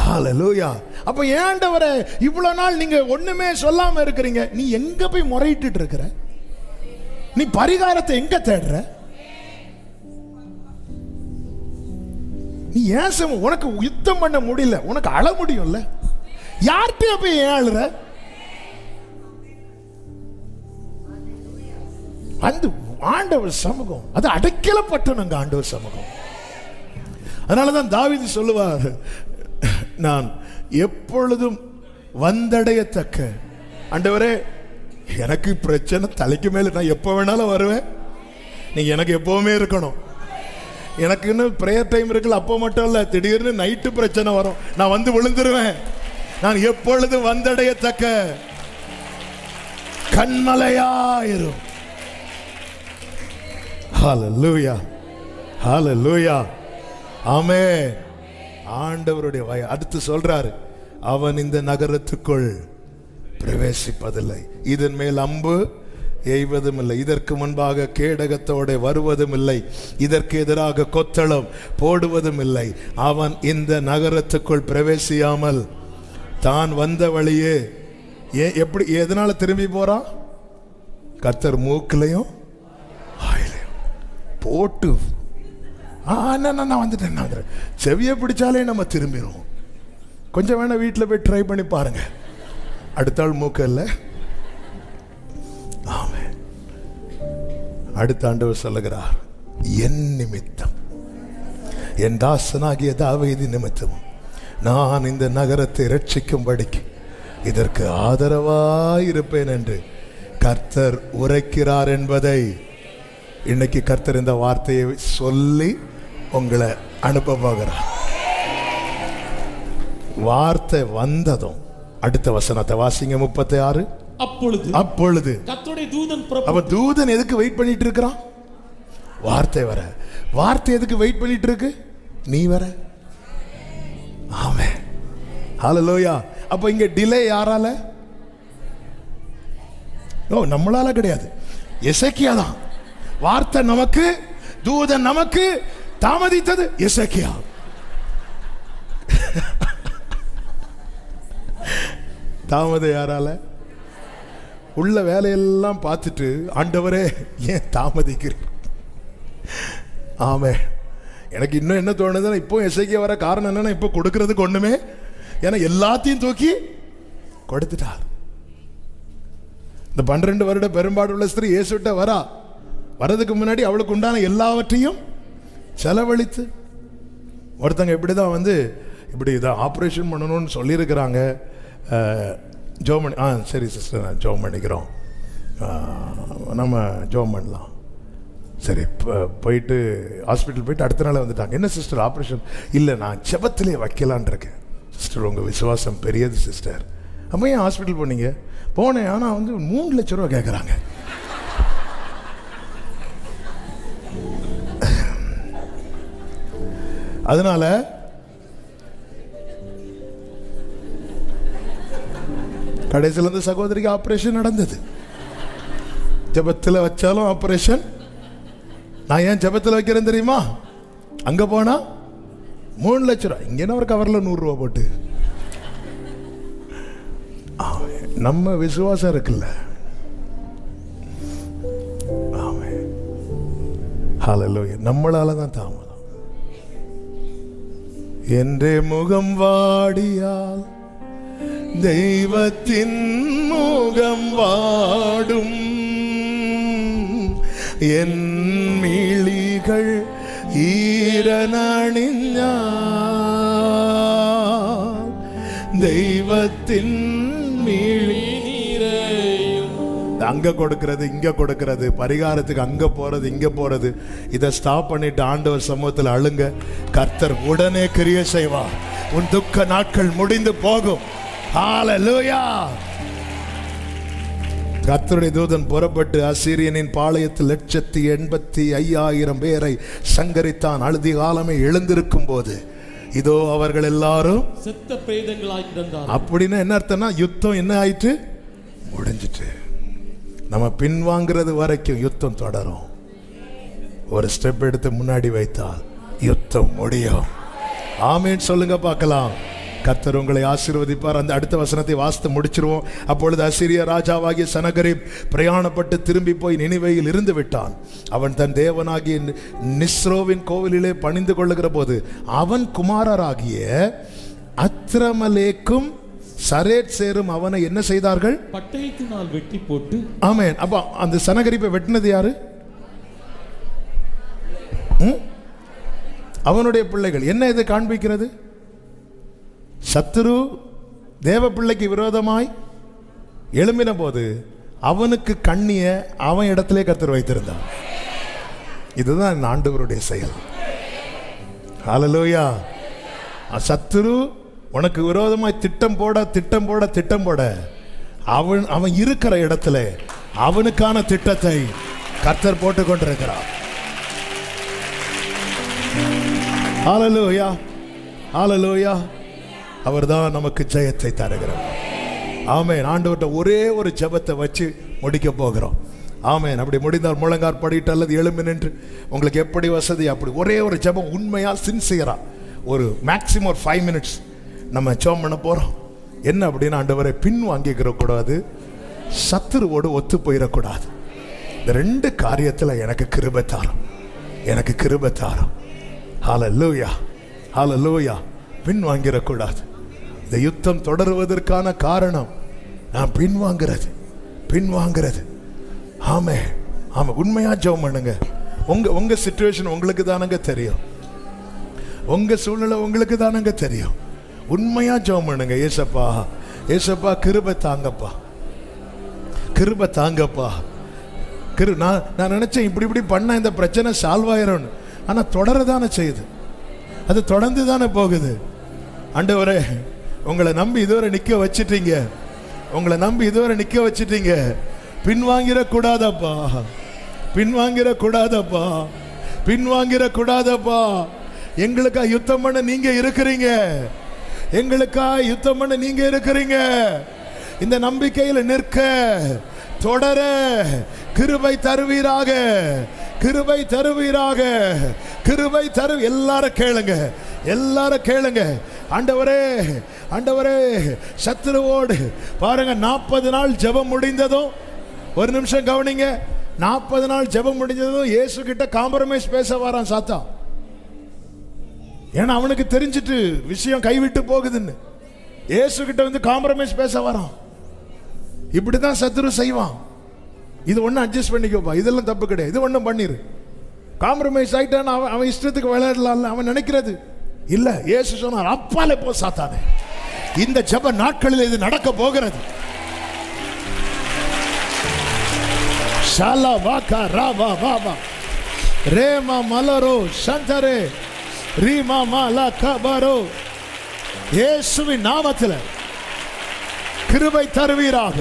ஹல்லேலூயா. அப்ப ஏண்டவரே இவ்வளவு நாள் நீங்க ஒண்ணுமே சொல்லாம இருக்கிறீங்க, நீ எங்க போய் முறையிட்டு இருக்கிற? நீ பரிகாரத்தை எங்க தேடுற? நீ ஏன் உனக்கு யுத்தம் பண்ண முடியல, உனக்கு அழ முடியும்ல, யார்கிட்ட போய் ஏன் அழுற? அந்த ஆண்டவர் சமூகம் அது அடைக்கலப்பட்டனங்க, ஆண்டவர் சமூகம். அதனாலதான் தாவீது சொல்லுவார், நான் எப்பொழுதும் வந்தடையத்தக்க. ஆண்டவரே எனக்கு பிரச்சனை தலைக்கு மேல, நான் எப்போ வேணாலும் வருவேன், நீங்க எனக்கு எப்பவுமே இருக்கணும். எனக்குன்னு பிரேயர் டைம் இருக்குல்ல, அப்போ மட்டும் இல்ல, திடீர்னு நைட்டு பிரச்சனை வரும், நான் வந்து விழுந்துருவேன். நான் எப்பொழுதும் வந்தடையத்தக்க கண்மலையாயிரும். ஹல்லேலூயா, ஹல்லேலூயா, ஆமென். ஆண்டவருடைய அடுத்து சொல்றாரு, அவன் இந்த நகரத்துக்குள் பிரவேசிப்பதில்லை, இதன் மேல் அம்பு எய்வதும் இல்லை, இதற்கு முன்பாக கேடகத்தோட வருவதும் இல்லை, இதற்கு எதிராக கொத்தளம் போடுவதும் இல்லை. அவன் இந்த நகரத்துக்குள் பிரவேசியாமல் தான் வந்த வழியே எப்படி எதனால திரும்பி போறான்? கர்த்தர் மூக்கிலையும் போட்டு நான் வந்துட்டேன். செவியை பிடிச்சாலே நம்ம திரும்பிடுவோம். கொஞ்சம் வேணா வீட்டில் போய் ட்ரை பண்ணி பாருங்க, அடுத்த ஆள் மூக்க இல்லை. ஆமென். அடுத்த ஆண்டவர் சொல்லுகிறார், என் நிமித்தம், என் தாசனாகிய தாவீது நிமித்தம் நான் இந்த நகரத்தை ரட்சிக்கும்படிக்கு இதற்கு ஆதரவாயிருப்பேன் என்று கர்த்தர் உரைக்கிறார் என்பதை இன்னைக்கு கர்த்தர் இந்த வார்த்தையை சொல்லி உங்களை அனுப்ப போகிறார். வார்த்தை வந்ததும் அடுத்த வசனத்தை வாசிங்க, 36. அப்பொழுது கர்த்தருடைய தூதன் அப்ப தூதன் எதுக்கு வெயிட் பண்ணிட்டு இருக்கிறான்? வார்த்தை வர. வார்த்தை எதுக்கு வெயிட் பண்ணிட்டு இருக்கு? நீ வர. ஆமென், ஹல்லேலூயா. அப்ப இங்க டிலே யாரால? நம்மளால கிடையாது, எசேக்கியா தான். வார்த்தை நமக்கு, தூதன் நமக்கு, தாமதித்தது எசேக்கியா. தாமதம் யாரால? உள்ள வேலையெல்லாம் பார்த்துட்டு ஆண்டவரே ஏன் தாமதிக்கிறீர்? ஆமென். எனக்கு இன்னும் என்ன தோணுதுன்னா, இப்போ எசேக்கியா வர காரணம் என்னன்னா, இப்போ கொடுக்கறதுக்கு ஒண்ணுமே, ஏன்னா எல்லாத்தையும் தூக்கி கொடுத்துட்டார். இந்த 12 வருட பெரும்பாடுள்ள ஸ்திரீ இயேசுட்ட வரதுக்கு முன்னாடி அவளுக்கு உண்டான எல்லாவற்றையும் செலவழித்து, ஒருத்தங்க இப்படிதான் வந்து இப்படி இதை ஆப்ரேஷன் பண்ணணும்னு சொல்லியிருக்கிறாங்க. ஜோமணி சரி சிஸ்டர், நான் ஜோம் பண்ணிக்கிறோம், நம்ம ஜோம் பண்ணலாம். சரி, போயிட்டு ஹாஸ்பிட்டல் போயிட்டு அடுத்த நாள் வந்துட்டாங்க. என்ன சிஸ்டர் ஆப்ரேஷன்? இல்லை, நான் ஜெபத்திலே வைக்கலான் இருக்கேன். சிஸ்டர் உங்கள் விசுவாசம் பெரியது சிஸ்டர். அப்போ ஏன் ஹாஸ்பிட்டல் போனீங்க? போனேன், ஆனால் வந்து 3 லட்சம் ரூபா கேட்குறாங்க. அதனால கடைசியில் இந்த சகோதரிக்கு ஆப்ரேஷன் நடந்தது. ஜெபத்தில் வச்சாலும் ஆப்ரேஷன். நான் ஏன் ஜெபத்தில் வைக்கிறேன் தெரியுமா? அங்க போனா 3 லட்சம் ரூபாய், இங்க ஒரு கவர்ல 100 ரூபாய் போட்டு. நம்ம விசுவாசம் இருக்குல்ல, ஹல்லேலூயா. நம்மளால தான் தாமதம். என்ற முகம் வாடியால் தெய்வத்தின் முகம் வாடும், என் மிழிகள் ஈரனணிஞ்சால் தெய்வத்தின் மிழி அங்க கொடுக்கிறது இங்க கொடுக்கிறது, பரிகாரத்துக்கு அங்க போறது இங்க போறது, இதை ஸ்டாப் பண்ணிட்டு ஆண்டவர் சமூகத்தில் அழுங்க. கர்த்தர் உடனே கிரியை செய்வார். உன் துக்க நாட்கள் முடிந்து போகும். ஹல்லேலூயா. கர்த்தருடைய தூதன் புறப்பட்டு அசீரியனின் பாளையத்தில் 185,000 பேரை சங்கரித்தான். அழுதி காலமே எழுந்திருக்கும் போது இதோ அவர்கள் எல்லாரும் செத்த பிரேதங்களாய் கிடந்தார். அப்படின்னு என்ன அர்த்தம்னா, யுத்தம் என்ன ஆயிட்டு முடிஞ்சிட்டு. நம்ம பின்வாங்கிறது வரைக்கும் யுத்தம் தொடரும். ஒரு ஸ்டெப் எடுத்து முன்னாடி வைத்தால் யுத்தம் முடியும். ஆமென் சொல்லுங்க பார்க்கலாம். கர்த்தர் உங்களை ஆசீர்வதிப்பார். அந்த அடுத்த வசனத்தை வாசித்து முடிச்சிருவோம். அப்பொழுது அசீரிய ராஜாவாகிய சனகரிப் பிரயாணப்பட்டு திரும்பி போய் நினிவேயில் இருந்து விட்டான். அவன் தன் தேவனாகிய நிஸ்ரோவின் கோவிலிலே பணிந்து கொள்ளுகிற போது அவன் குமாரராகிய அத்ரமலேக்கும் சரேட் சேரும் அவனை என்ன செய்தார்கள்? பட்டயத்தினால் வெட்டி போட்டு. ஆமென். அப்ப அந்த சனகரிப்பை வெட்டினது யாரு? அவனுடைய பிள்ளைகள். என்ன இது காண்பிக்கிறது? சத்துரு தேவ பிள்ளைக்கு விரோதமாய் எழும்பின போது அவனுக்கு கண்ணிய அவன் இடத்திலே கர்த்தர் வைத்திருந்தான். இதுதான் ஆண்டவருடைய செயல். ஹல்லேலூயா. சத்துரு உனக்கு விரோதமாய் திட்டம் போட அவன் இருக்கிற இடத்துல அவனுக்கான திட்டத்தை கர்த்தர் போட்டுக் கொண்டிருக்கிறார். ஹல்லேலூயா, ஹல்லேலூயா. அவர்தான் நமக்கு ஜெயத்தை தருகிறார். ஆமென். ஆண்டவர்கிட்ட ஒரே ஒரு ஜெபத்தை வச்சு முடிக்க போகிறோம். ஆமென். அப்படி முடிந்தால் முழங்கார் படிட்டு அல்லது எழும்பி நின்று உங்களுக்கு எப்படி வசதி அப்படி ஒரே ஒரு ஜெபம் உண்மையா சின்சியரா ஒரு மேக்சிமம் ஒரு 5 மினிட்ஸ் நம்ம ஜெபம் பண்ண போறோம். என்ன அப்படின்னு, ஆண்டவரை பின் வாங்கிக்கிற கூடாது, சத்துருவோடு ஒத்து போயிடக்கூடாது. இந்த 2 காரியத்தில் எனக்கு கிருபை தாரும், எனக்கு கிருபை தாரும். ஹல்லேலூயா, ஹல்லேலூயா. பின் வாங்கிடக்கூடாது. இந்த யுத்தம் தொடருவதற்கான காரணம் நான் பின்வாங்கிறது. ஆமே ஆமா. உண்மையா ஜெபம் பண்ணுங்க. உங்க சிச்சுவேஷன் உங்களுக்கு தானங்க தெரியும், உங்க சூழ்நிலை உங்களுக்கு தானங்க தெரியும். உண்மையா ஜெபம் பண்ணுங்க. ஏசப்பா, ஏசப்பா கிருபை தாங்கப்பா, கிருபை தாங்கப்பா. நான் நினைச்சேன் இப்படி பண்ண இந்த பிரச்சனை சால்வ் ஆயிரும். ஆனா தொடரதானே செய்யுது, அது தொடர்ந்து தானே போகுது. ஆண்டவரே, உங்களை நம்பி இதுவரை நிக்க வச்சிட்டீங்க, உங்களை நம்பி இதுவரை நிக்க வச்சிட்டீங்க. பின்வாங்கிடக்கூடாதப்பா, பின்வாங்கிடக்கூடாதப்பா, பின்வாங்கிடக்கூடாதப்பா. எங்களுக்கா யுத்தம் பண்ண நீங்க இருக்கிறீங்க, எங்களுக்கா யுத்தம் பண்ண நீங்க இருக்கிறீங்க. இந்த நம்பிக்கையில் நிற்க தொடர கிருபை தருவீராக, கிருபை தருவீராக, கிருபை தரு. எல்லாரும் கேளுங்க, எல்லாரும் கேளுங்க. ஆண்டவரே, ஆண்டவரே, சத்துருவோடு பாருங்க 40 நாள் ஜெபம் முடிந்ததும், ஒரு நிமிஷம் கவனிங்க, 40 நாள் ஜெபம் முடிஞ்சதும் இயேசு கிட்ட காம்ப்ரமைஸ் பேச வரான் சாத்தான். ஏன்னா அவனுக்கு தெரிஞ்சிட்டு விஷயம் கைவிட்டு போகுதுன்னு இயேசு கிட்ட வந்து காம்ப்ரமைஸ் பேச வரான். இப்படிதான் சத்துரு செய்வான். இது ஒன்னும் அட்ஜஸ்ட் பண்ணிக்கோப்பா, இதெல்லாம் தப்பு கிடையாது, இது ஒன்றும் பண்ணிரு. காம்ப்ரமைஸ் ஆயிட்டான், அவன் இஷ்டத்துக்கு விளையாடலாம் அவன் நினைக்கிறது இல்ல. இயேசு சொன்னார், அப்பாலே போ சாத்தானே. இந்த ஜெப நாட்களில் இது நடக்க போகிறது. ஷாலா வாகா ராவா வாவா ரேமா மலரோ சந்தரே ரீமா மாலா கபரோ. இயேசுவின் நாமத்தில் கிருபை தருவீராக,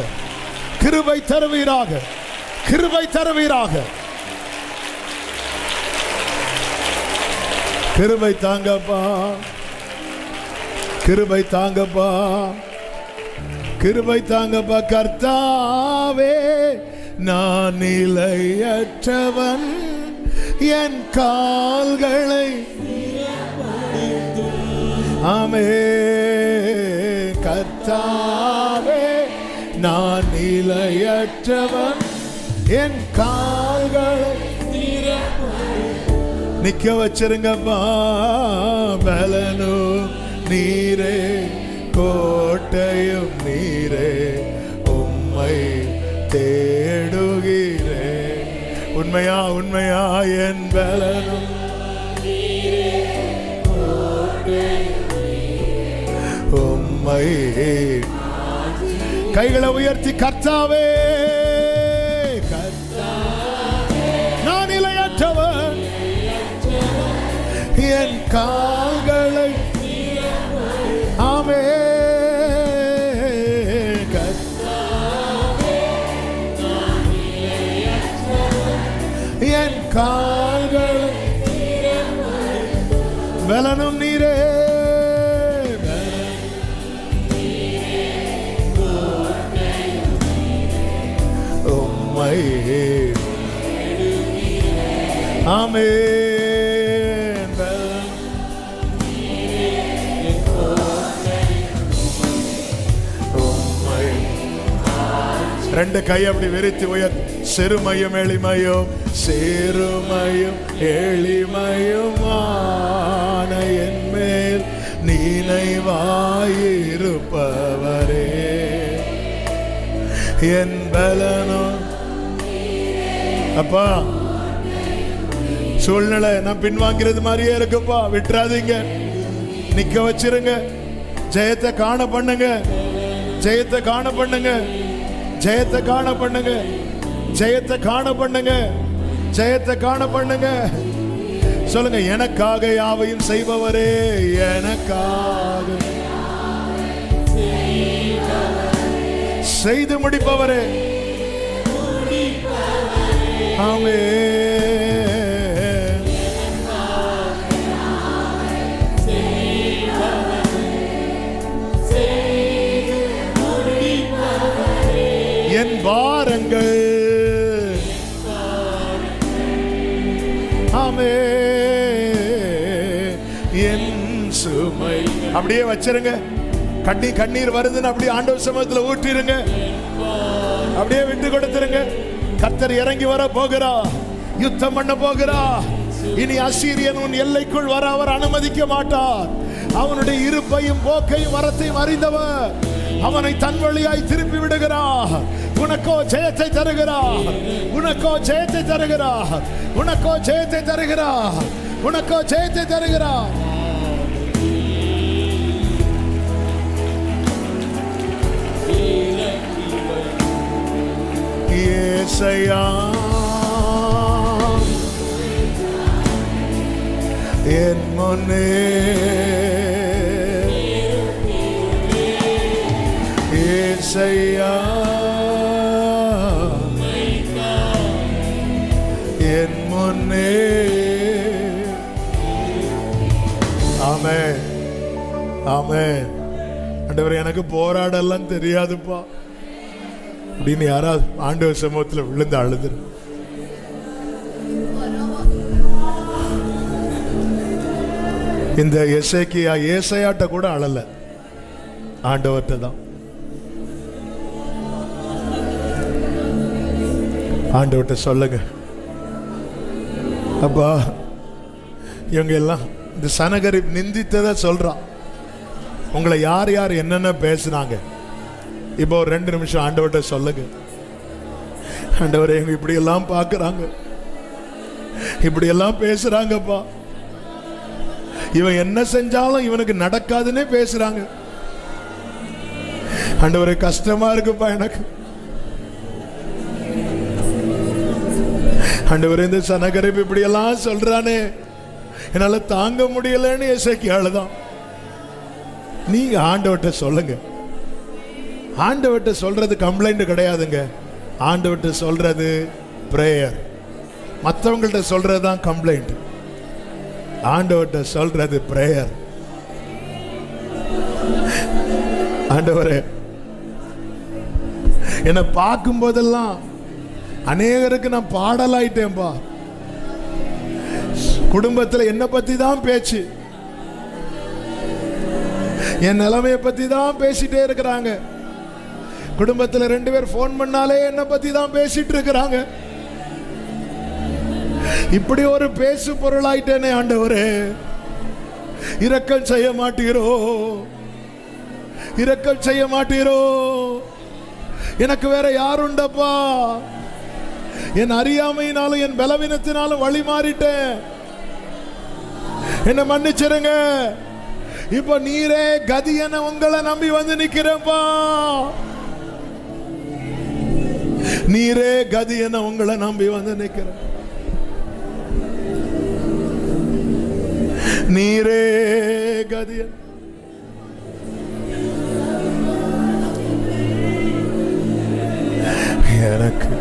கிருபை தருவீராக, கிருபை தருவீராக. கிருபை தாங்கப்பா, கிருபை தாங்கப்பா, கிருபை தாங்கப்பா. கர்த்தாவே, நான் நிலையற்றவன், என் கால்களை ஆமே. கர்த்தாவே, நான் நிலையற்றவன், என் கால்களை நிக்க வச்சிருங்கப்பா. பலனும் நீரே, கோட்டையும் நீரே, உம்மை தேடுகிறே. உண்மையா உண்மையா என் பலனும் உம்மை. கைகளை உயர்த்தி கர்த்தாவே, நான் நிலையற்றவன், என் கால்களை ஆமே என் கால்களை பலனும் நீரே, உம்மை ஆமென். உம்மை. ரெண்டு கை அப்படி விரித்து உயர். சிறுமையும் எளிமையும், சிறுமையும் எளிமையுமான என் மேல் நினைவாயிருப்பவரே, என் பலனும். அப்பா, சூழ்நிலை நான் பின்வாங்கிறது மாதிரியே இருக்குப்பா, விட்டுறாதீங்க, நிக்க வச்சிருங்க. ஜெயத்தை காண பண்ணுங்க, ஜெயத்தை காண பண்ணுங்க, ஜெயத்தை காண பண்ணுங்க, ஜெயத்தை காண பண்ணுங்க, ஜெயத்தை காண பண்ணுங்க. சொல்லுங்க, எனக்காக யாவையும் செய்பவரே, எனக்காக செய்து முடிப்பவரே, ஆமென். என் பாரங்கள் ஆமென், என் சுமை. அப்படியே வச்சிருங்க. கண்ணீர் வருதுன்னு அப்படியே ஆண்டவர் சமூகத்துல ஊற்றிருங்க. அப்படியே விட்டு கொடுத்துருங்க. கர்த்தர் இறங்கி வர போகிறா, யுத்தம் பண்ண போகிறா. இனி அசீரியன் உன் எல்லைக்குள் வர அவர் அனுமதிக்க மாட்டார். அவனுடைய இருப்பையும் போக்கையும் வரத்தையும் அறிந்தவர் அவனை தன் வழியாய் திருப்பி விடுகிறார். உனக்கோ ஜெயத்தை தருகிறார், உனக்கோ ஜெயத்தை தருகிறார், உனக்கோ ஜெயத்தை தருகிறார், உனக்கோ ஜெயத்தை தருகிறார். ஏசையா என் முன்னே, ஏசையா என் முன்னே. ஆமென், ஆமென். ஆண்டவரே, எனக்கு போராடலாம் தெரியாதுப்பா அப்படின்னு யாராவது ஆண்டவர் சமூகத்தில் விழுந்து அழுது. இந்த ஏசையாட்ட கூட அழல, ஆண்டவர்கிட்ட தான். ஆண்டவர்கிட்ட சொல்லுங்க, அப்பா இவங்க எல்லாம் இந்த சனகரிப் நிந்தித்ததை சொல்றான். உங்களை யார் யார் என்னென்ன பேசுனாங்க, இப்போ ஒரு 2 நிமிஷம் ஆண்டவர்கிட்ட சொல்லுங்க. ஆண்டவரே, இவங்க இப்படி எல்லாம் பார்க்கறாங்க, இப்படி எல்லாம் பேசுறாங்கப்பா, இவன் என்ன செஞ்சாலும் இவனுக்கு நடக்காதுன்னே பேசுறாங்க. ஆண்டவரே, கஷ்டமா இருக்குப்பா எனக்கு. ஆண்டவரே, இந்த சனகரிப் இப்படி எல்லாம் சொல்றானே, என்னால தாங்க முடியலன்னு எசேக்கியால தான். நீங்க ஆண்டவர்கிட்ட சொல்லுங்க. ஆண்டவர்கிட்ட சொல்றது கம்ப்ளைண்ட் கிடையாதுங்க, ஆண்டவர்கிட்ட சொல்றது பிரேயர். மற்றவங்கள்ட்ட சொல்றது தான் கம்ப்ளைண்ட், ஆண்டவர்கிட்ட சொல்றது பிரேயர். ஆண்டவரே, என்னை பார்க்கும் போதெல்லாம் அநேகருக்கு நான் பாடலாயிட்டேன்பா. குடும்பத்தில் என்னை பத்தி தான் பேச்சு, என் நிலைமையை பத்தி தான் பேசிட்டே இருக்கிறாங்க. குடும்பத்தில் 2 பேர் போன் பண்ணாலே என்னை பத்தி தான் பேசிட்டு இருக்கிறாங்க. இப்படி ஒரு பேசு பொருளாயிட்டேனே ஆண்டவரே, இரக்கம் செய்ய மாட்டீரோ, இரக்கம் செய்ய மாட்டீரோ? எனக்கு வேற யாருண்டப்பா? என் அறியாமையினாலும் என் பலவீனத்தினாலும் வழி மாறிட்டேன், என்ன மன்னிச்சிருங்க. இப்ப நீரே கதி என உங்களை நம்பி வந்து நிக்கிறேன்ப்பா. நீரே கதி என உங்களை நம்பி வந்து நிக்கிறேன். நீரே கதி எனக்கு.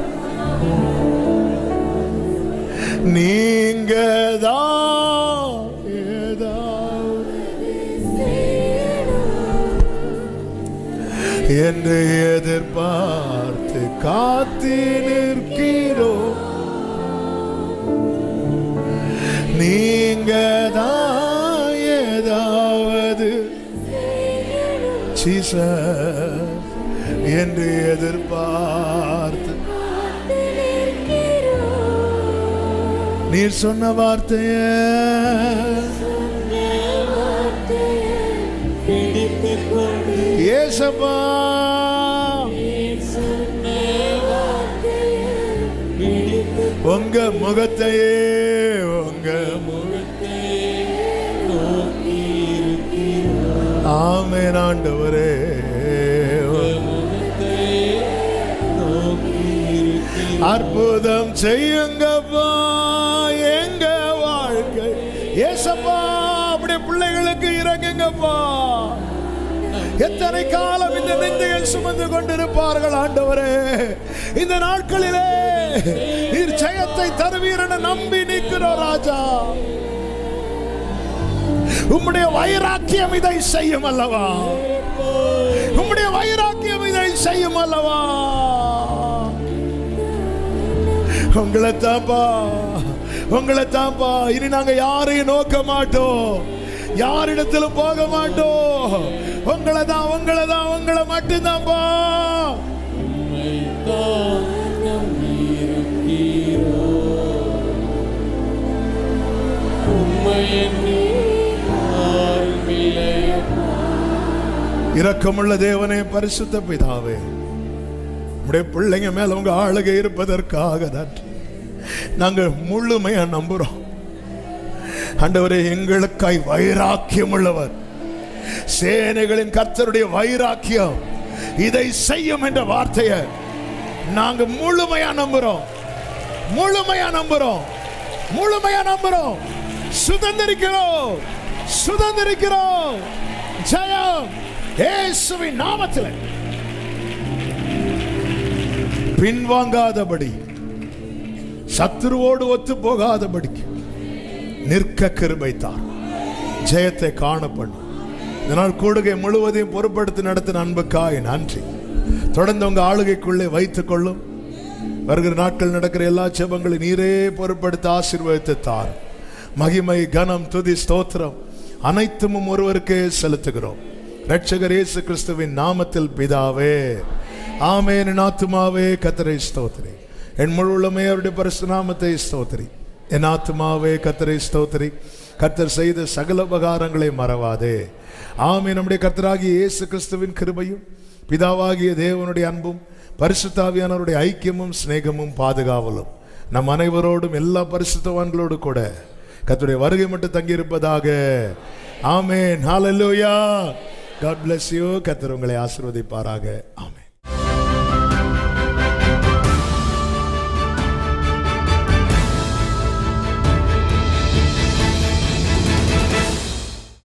நீங்க தான் ஏதாவது என்று எதிர்பார்த்து காத்து நிற்கிறோ, நீங்க தான் ஏதாவது என்று எதிர்பார்த்து நீர் சொன்ன வார்த்தைய ஏசப்பா, உங்க முகத்தையே ஆமென் ஆண்டவரே, அற்புதம் செய்யுங்கப்பா எங்க வாழ்க்கை. ஏசப்பா, அப்படியே பிள்ளைகளுக்கு இறங்குங்கப்பா. எத்தனை காலம் இந்த நிந்தையை சுமந்து கொண்டிருப்பார்கள் ஆண்டவரே. இந்த நாட்களிலே நீர் ஜெயத்தை தருவீர் என நம்பி நிற்கிறோம் ராஜா. உம்முடைய வைராக்கியம் இதை செய்யும் அல்லவா? உம்முடைய வைராக்கியம் இதை செய்யும் அல்லவா? உங்களை தாப்பா. இனி நாங்க யாரையும் நோக்க மாட்டோம், யாரிடத்திலும் போக மாட்டோம். உங்களை மட்டும்தான்ப்பா. இரக்கமுள்ள தேவனே, பரிசுத்த பிதாவே, உடைய பிள்ளைங்க மேல உங்க ஆளுகை இருப்பதற்காக நன்றி. நாங்க முழுமையா நம்புறோம் ஆண்டவரே. எங்களுக்காய் வைராக்கியம் உள்ளவர், சேனைகளின் கர்த்தருடைய வைராக்கியம் இதை செய்யும் என்ற வார்த்தையை நாங்க முழுமையா நம்புறோம். சுதந்திரிக்கிறோம். ஜெயம் இயேசுவின் நாமத்தில். பின்வாங்காதபடி, சத்துருவோடு ஒத்து போகாதபடி நிற்க கிருபைத்தார். ஜெயத்தை காணப்படும். இதனால் கூடுகை முழுவதையும் பொறுப்படுத்தி நடத்தின அன்புக்காய் நன்றி. தொடர்ந்து உங்க ஆளுகைக்குள்ளே வைத்துக் கொள்ளும். வருகிற நாட்கள் நடக்கிற எல்லா ஜெபங்களை நீரே பொறுப்படுத்தி ஆசீர்வதித்து தார். மகிமை, கனம், துதி, ஸ்தோத்திரம் அனைத்தும் ஒருவருக்கே செலுத்துகிறோம். இரட்சகர் இயேசு கிறிஸ்துவின் நாமத்தில் பிதாவே, ஆமென். என் ஆத்துமாவே கர்த்தரை ஸ்தோத்திரி, என் முழு உள்ளமே அவருடைய பரிசுத்த நாமத்தை ஸ்தோத்திரி. என் ஆத்துமாவே கர்த்தரை ஸ்தோத்திரி, கர்த்தர் செய்த சகல உபகாரங்களை மறவாதே. ஆமென். நம்முடைய கர்த்தராகிய இயேசு கிறிஸ்துவின் கிருபையும் பிதாவாகிய தேவனுடைய அன்பும் பரிசுத்த ஆவியானவருடைய ஐக்கியமும் சிநேகமும் பாதுகாவலும் நம் அனைவரோடும் எல்லா பரிசுத்தவான்களோடு கூட கர்த்தருடைய வருகை மட்டும் தங்கி இருப்பதாக. ஆமென். ஹல்லேலூயா. God bless you. கர்த்தர் உங்களை ஆசீர்வதிப்பாராக. ஆமென்.